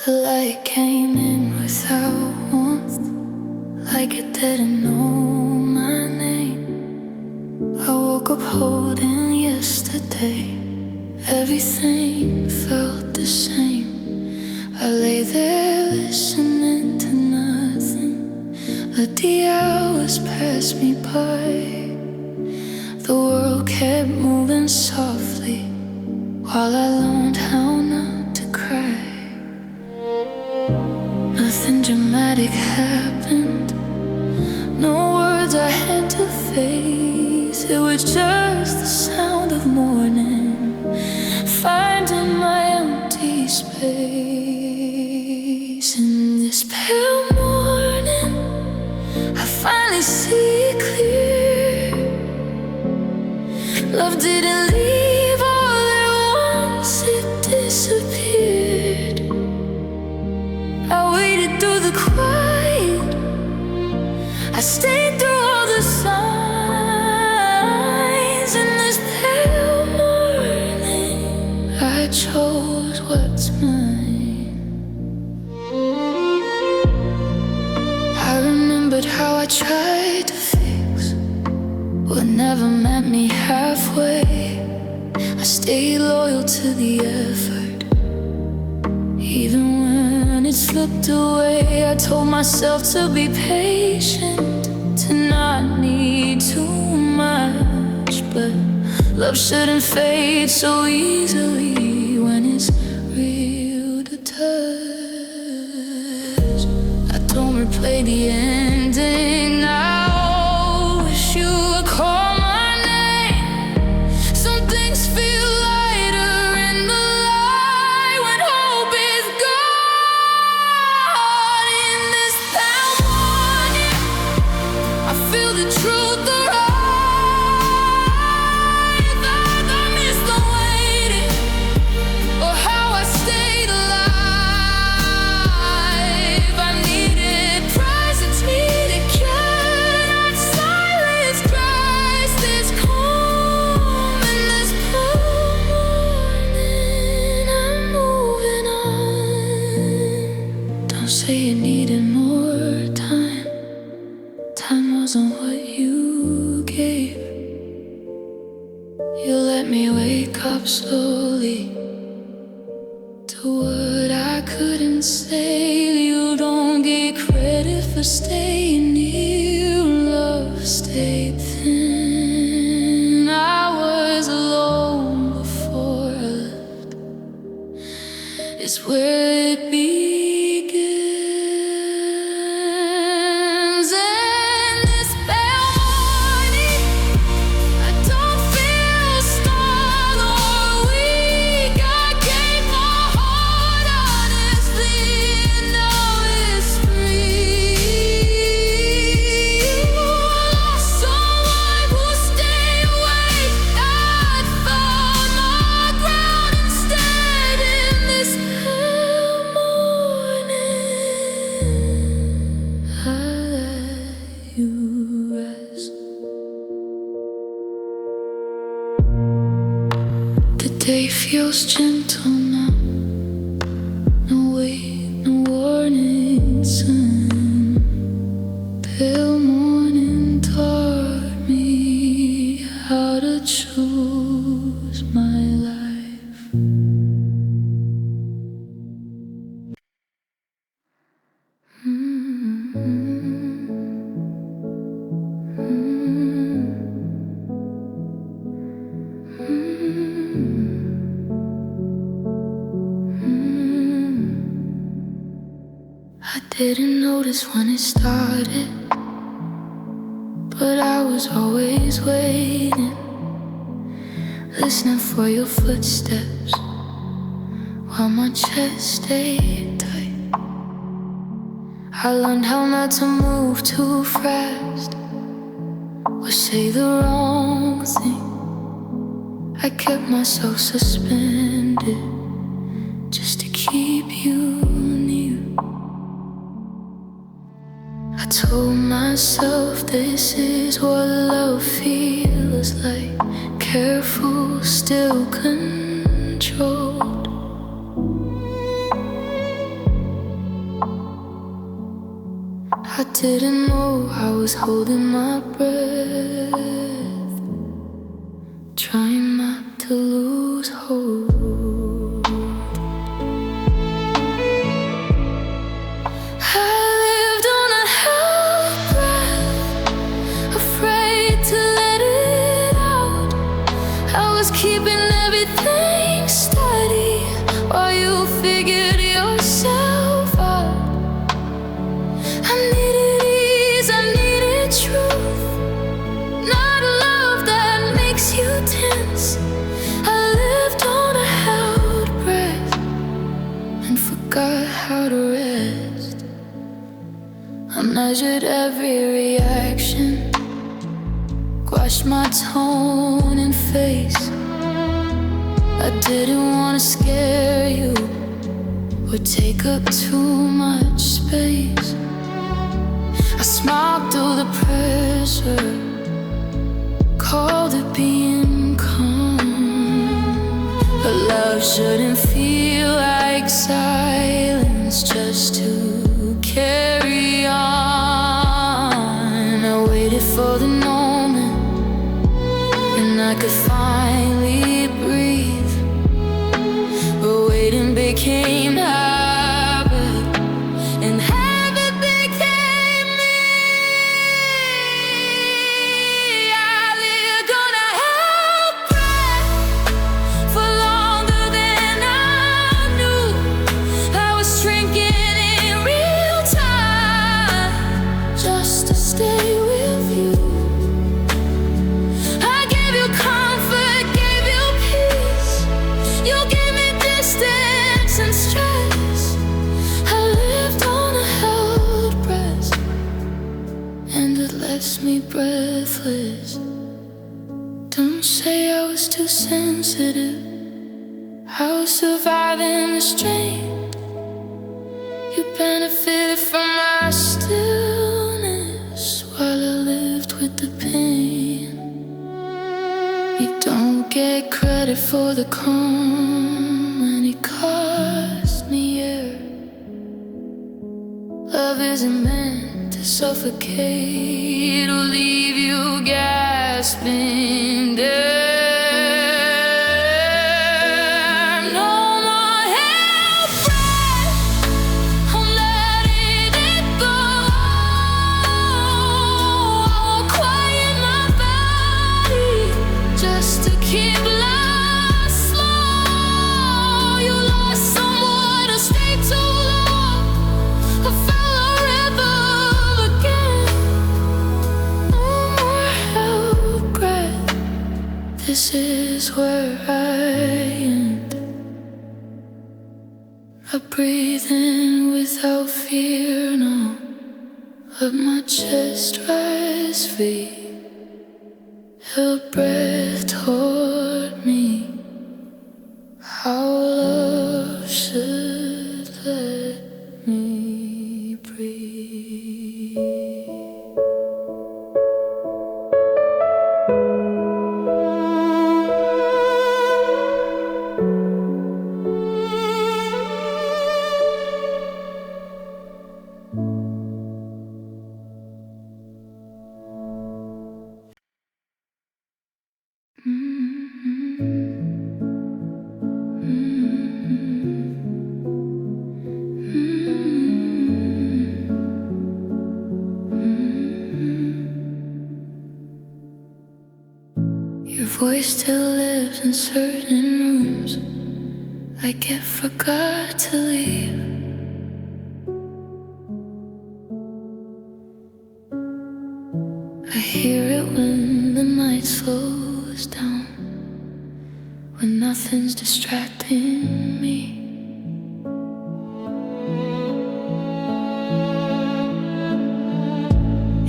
The light came in without warmth, like it didn't know my name. I woke up holding yesterday, Everything felt the same. I lay there listening to nothing. Let the hours pass me by. The world kept moving softly while I learned how not to cry. Nothing dramatic happened, no words I had to face. It was just the sound of morning, finding my empty space. In this pale morning, I finally see clear. Love didn't leave all at once, it disappeared. I waited through the quiet, I stayed through all the signs. In this pale morning, I chose what's mine. I remembered how I tried to fix what never met me halfway. I stayed loyal to the effort, even when it slipped away. I told myself to be patient, to not need too much, but love shouldn't fade so easily when it's real to touch. I don't replay the ending now. Wish you would call my name. Some things feel lighter in the light when hope is gone. In this pale morning, I feel the truth arrive. I miss the waiting, or how I stayed alive. I needed presence, needed care, not silence. Christ is calm in this pale morning. I'm moving on. Don't say you needed more time. Time wasn't what you gave. You let me wake up slowly to what I couldn't say. You don't get credit for staying near. Love stayed thin. I was alone before I left. It's where it begins. In this pale morning, I don't feel strong or weak. I gave my heart honestly, and now it's free. You lost someone who stayed awake. I'd found my ground instead. In this pale morning, I let you rest. The day feels gentle now. No wait, no warning sign. Pale morning taught me how to choose my life. I didn't notice when it started, but I was always waiting, listening for your footsteps while my chest stayed tight. I learned how not to move too fast or say the wrong thing. I kept myself suspended just to keep you near. I told myself this is what love feels like, careful, still controlled. I didn't know I was holding my breath, trying not to lose hope. keeping everything steady while you figured yourself out. I needed ease, I needed truth, not love that makes you tense. I lived on a held breath and forgot how to rest. I measured every reaction, washed my tone and face. I didn't want to scare you or take up too much space. I smiled through the pressure, called it being calm. But love shouldn't feel like silence just to carry on. I waited for the moment when I could finally breathe, but waiting became habit, and habit became me. I lived on a held breath for longer than I knew. I was shrinking in real time just to stay with you. I gave you comfort, gave you peace. You gave me distance and stress. I lived on a held breath, and it left me breathless. Don't say I was too sensitive. I was surviving the strain. You benefited from my stillness while I lived with the pain. You don't get credit for the calm, and it cost me air. Love isn't meant to suffocate or leave you gasping there. No more held breath, I'm letting it go. I'll quiet my body just to keep life slow. You lost someone to stay too long. I fell a river again. No more held breath. This is where I end. I breathe in without fear now. Let my chest rise free. Her breath toward me. How love should let me breathe. Your voice still lives in certain rooms, like it forgot to leave. I hear it when the night slows down, when nothing's distracting me.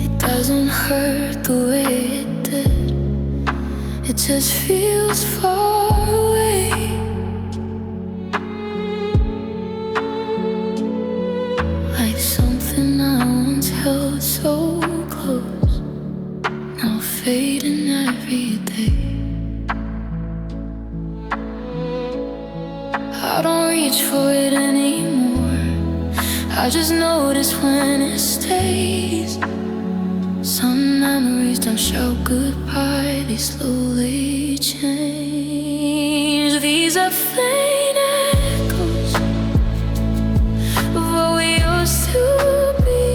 It doesn't hurt the way it did. It just feels far away. Like something I once held so close, now fading every day. I don't reach for it anymore. I just notice when it stays. Some memories don't shout goodbye, they slowly change. These are faint echoes of what we used to be.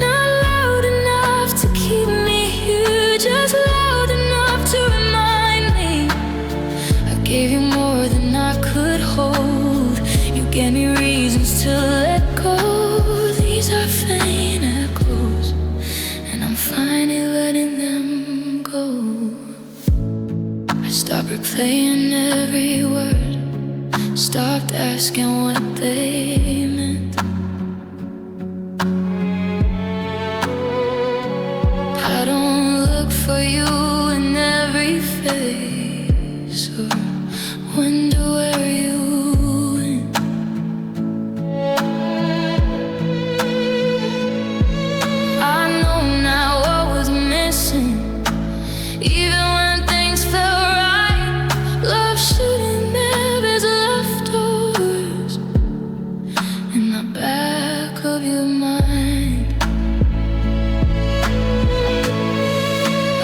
Not loud enough to keep me here, just loud enough to remind me I'm finally letting them go. I stopped replaying every word, stopped asking what they meant. I don't look for you in every face, or wonder where you went. I know now what was missing, even when things felt right. Love shouldn't leave its leftovers in the back of your mind.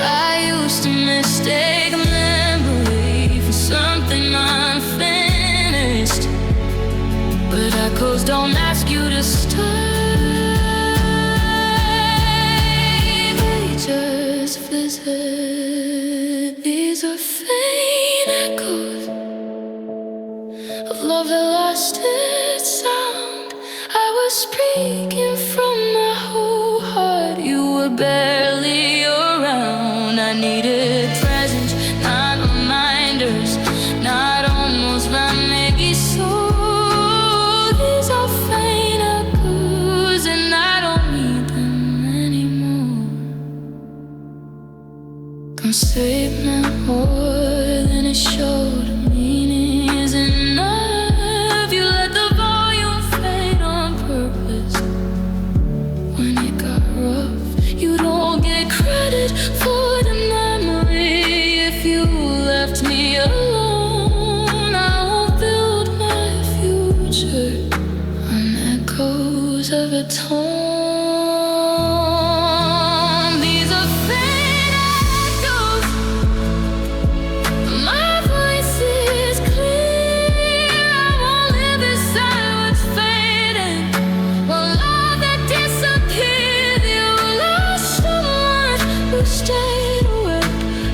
I used to mistake a memory for something unfinished, but echoes don't ask you to stay. They just visit. These are faint echoes of love that lost its sound. I was speaking from my whole heart. You were barely around. I needed presence, not reminders, not almost, but maybe so. These are faint echoes, and I don't need them anymore. Don't save me more than it showed. Meaning isn't enough. You let the volume fade on purpose. When it got rough, you don't get credit for the memory. If you left me alone, I won't build my future on echoes of a tone. These are faint echoes. My voice is clear. I won't live beside what's fading. Well, love that disappeared. You lost someone who stayed away.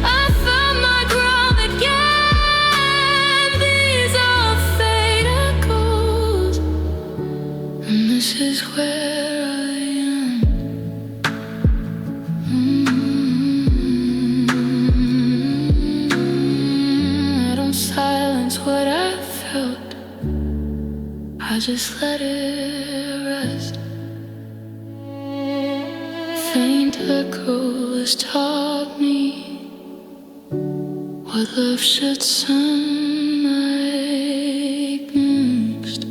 I found my ground again. These are faint echoes, and this is where I am. I don't silence what I felt, I just let it rest. Faint echoes taught me what love should sound like next.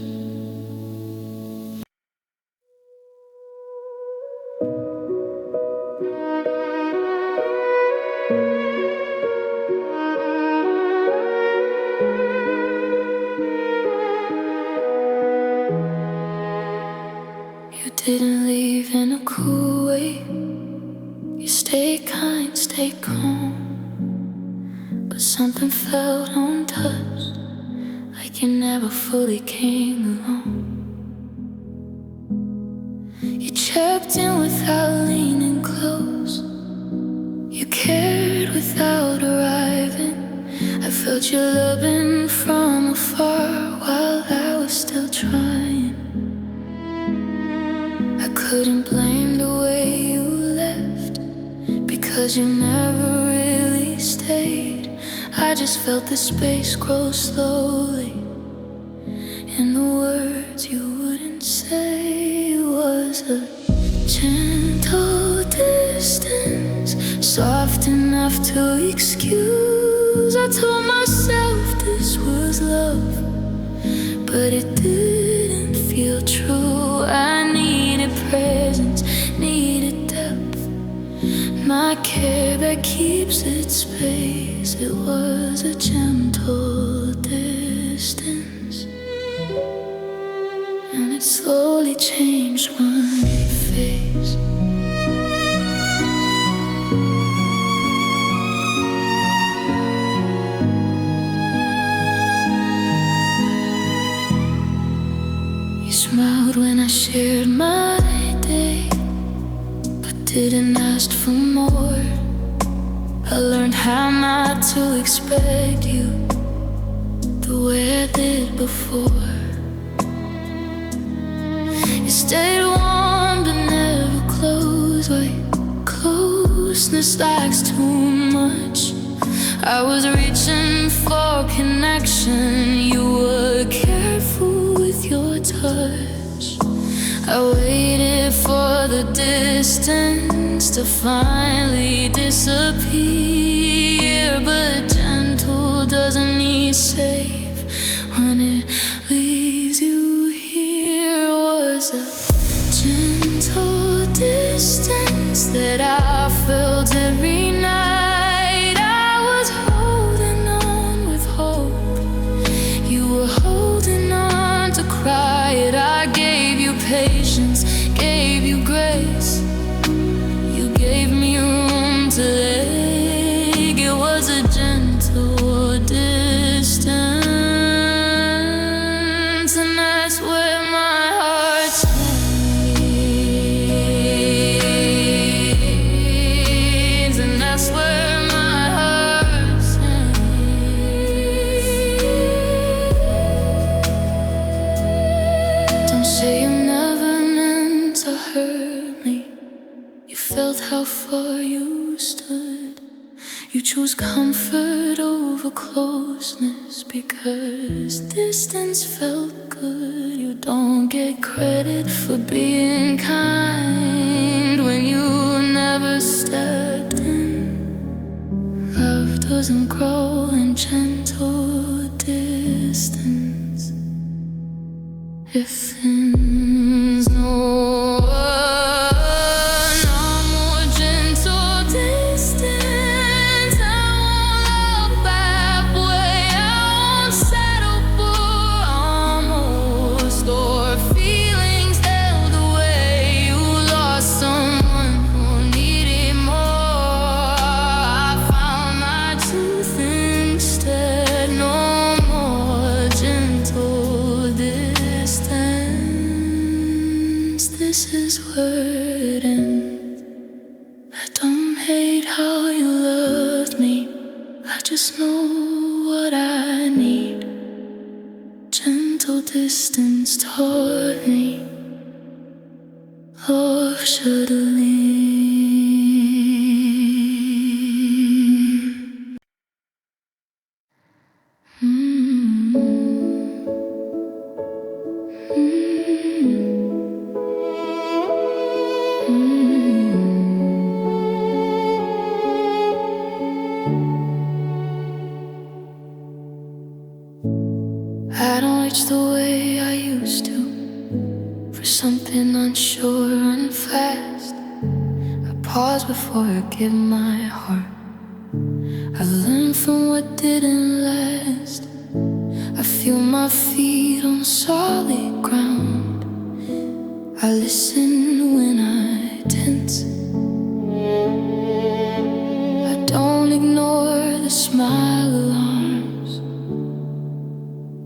You didn't leave in a cool way. You stay kind, stay calm, but something felt untouched, like you never fully came along. You checked in without leaning close. You cared without arriving. I felt your loving from afar while I was still trying. I couldn't blame the way you left, because you never really stayed. I just felt the space grow slowly, and the words you wouldn't say. Was a gentle distance, soft enough to excuse. I told myself this was love, but it didn't feel true. I needed presence, needed depth, my care that keeps its space. It was a gentle distance, and it slowly changed my face. You smiled when I shared my day, but didn't ask for more. I learned how not to expect you the way I did before. You stayed warm but never close, way close. closeness lacks too much. I was reaching for connection. You were careful with your touch. I waited for the distance to finally disappear, but gentle doesn't need safe when it leaves you here. Was a gentle distance that I felt every night. I was holding on with hope. You were holding on to quiet. I gave you patience, gave you grace. You gave me room to lag. It was a gentle distance, and that's where my heart stays, and that's where my heart stays. Don't say you never meant to hurt me. You felt how far you stood. You chose comfort over closeness because distance felt good. You don't get credit for being kind when you never stepped in. Love doesn't grow in gentle distance. It thins no more gentle distance. I won't love halfway. I won't settle for almost, or feelings held away. You lost someone who needed more. I found my truth instead. No more gentle distance. This is where it ends. I don't hate how you loved me. I just know what I need. Gentle distance taught me love should lean. I don't reach the way I used to for something unsure and fast. I pause before I give my heart. I learn from what didn't last. I feel my feet on solid ground. I listen when I tense. I don't ignore the smile alarms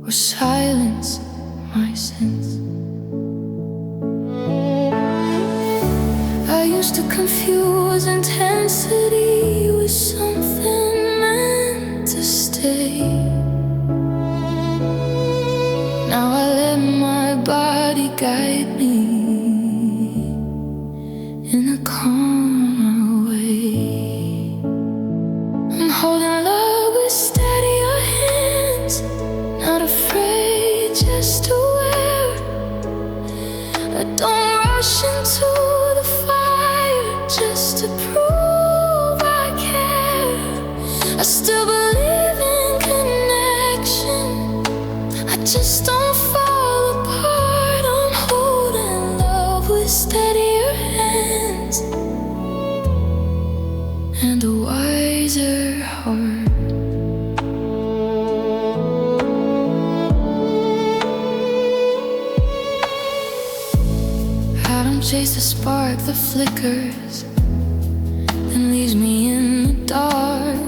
or silence my sense. I used to confuse intensity with something meant to stay. Now I let my body guide me in a calmer way. I'm holding love with steadier hands, not afraid, just aware. I don't rush into the fire just to prove I care. I still believe in connection. I just don't fall apart. I'm holding love with steadier hands and a wiser heart. I don't chase the spark that flickers and leaves me in the dark.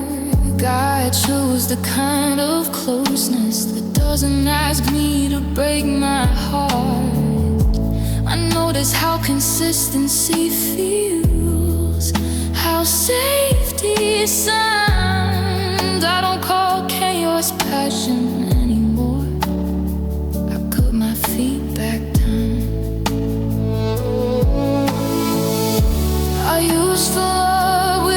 God chose the kind of closeness that doesn't ask me to break my heart. I notice how consistency feels, how safety sounds. I don't call chaos passion anymore. I put my feet back down. I used to love with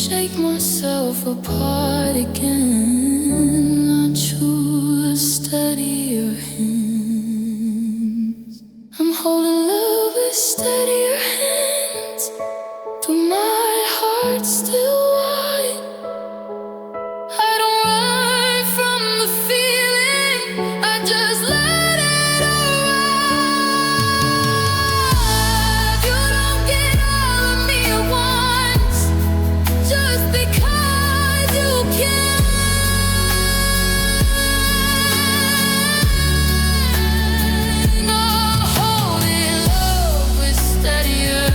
shake myself apart again. I choose steadier hands. I'm holding love with steadier hands, but my heart's still wide. I don't run from the feeling, I just let it arrive. You don't get all of me at once, just because you can. I'm holding love with steadier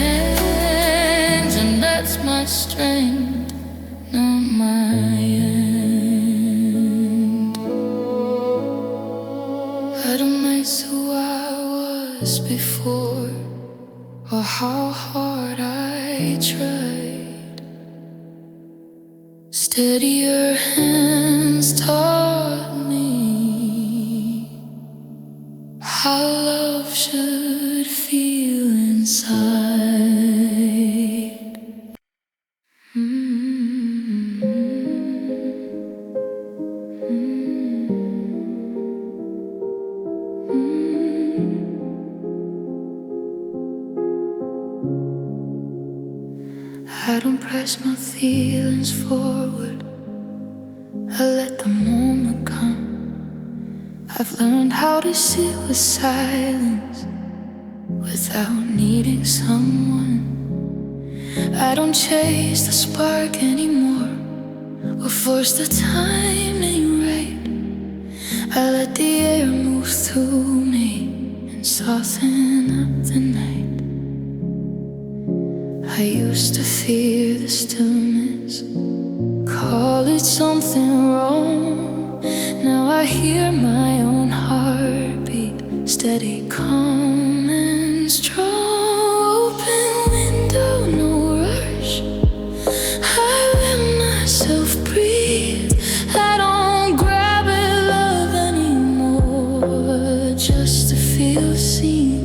hands, and that's my strength, not my end. I don't miss who I was before, or how hard I tried. Steadier hands taught me how love should feel inside. I don't press my feelings forward, I let the moment come. I've learned how to sit with silence without needing someone. I don't chase the spark anymore, or force the timing right. I let the air move through me and soften up the night. I used to fear the stillness, call it something wrong. Now I hear my own heartbeat, steady, calm and strong. Open window, no rush, I let myself breathe. I don't grab at love anymore, just to feel seen.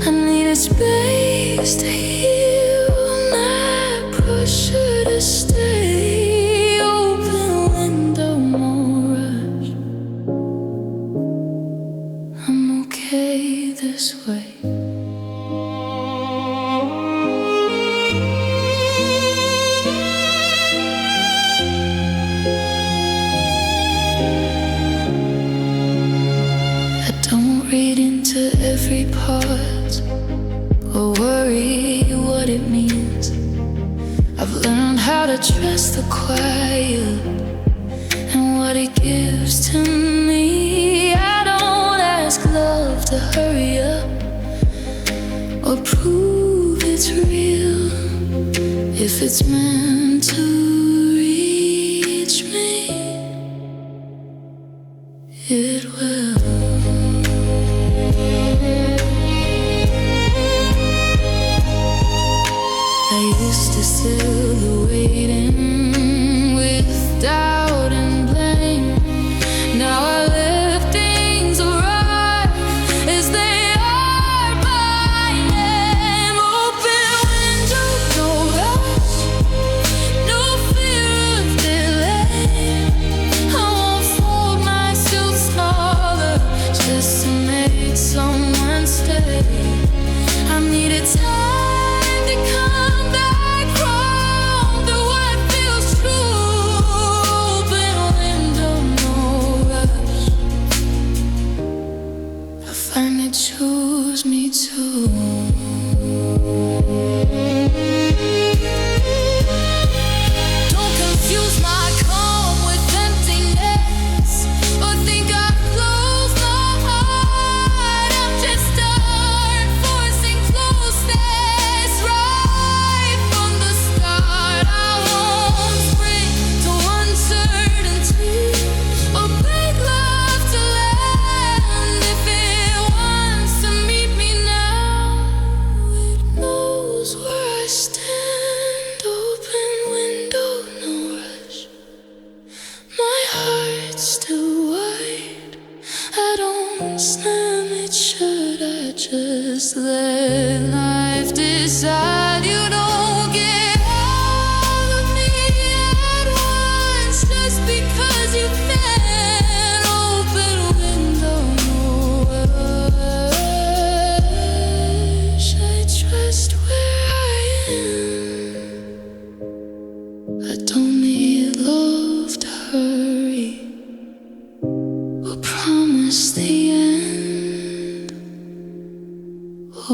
I needed space to heal, not pressure to stay. Open window, no rush, I'm okay this way. I don't read into every part or worry what it means. I've learned how to trust the quiet and what it gives to me. I don't ask love to hurry up or prove it's real. If it's meant to reach me, it will. I used to still the waiting with doubt and blame. Now I let things arrive as they are by name. Open window, no rush, no fear of delay. I won't fold myself smaller just to make someone stay. I needed time to come back home to what feels true. Open window, no rush, I finally choose me too. Don't confuse my calm with emptiness, or think I closed my heart. I'm just done forcing closeness right from the start. I won't spring to uncertainty or beg love to land. If it wants to meet me now, it knows where I stand. Open window, no rush, my heart's still wide. I don't slam it shut, I just let life decide. You don't get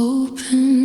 open.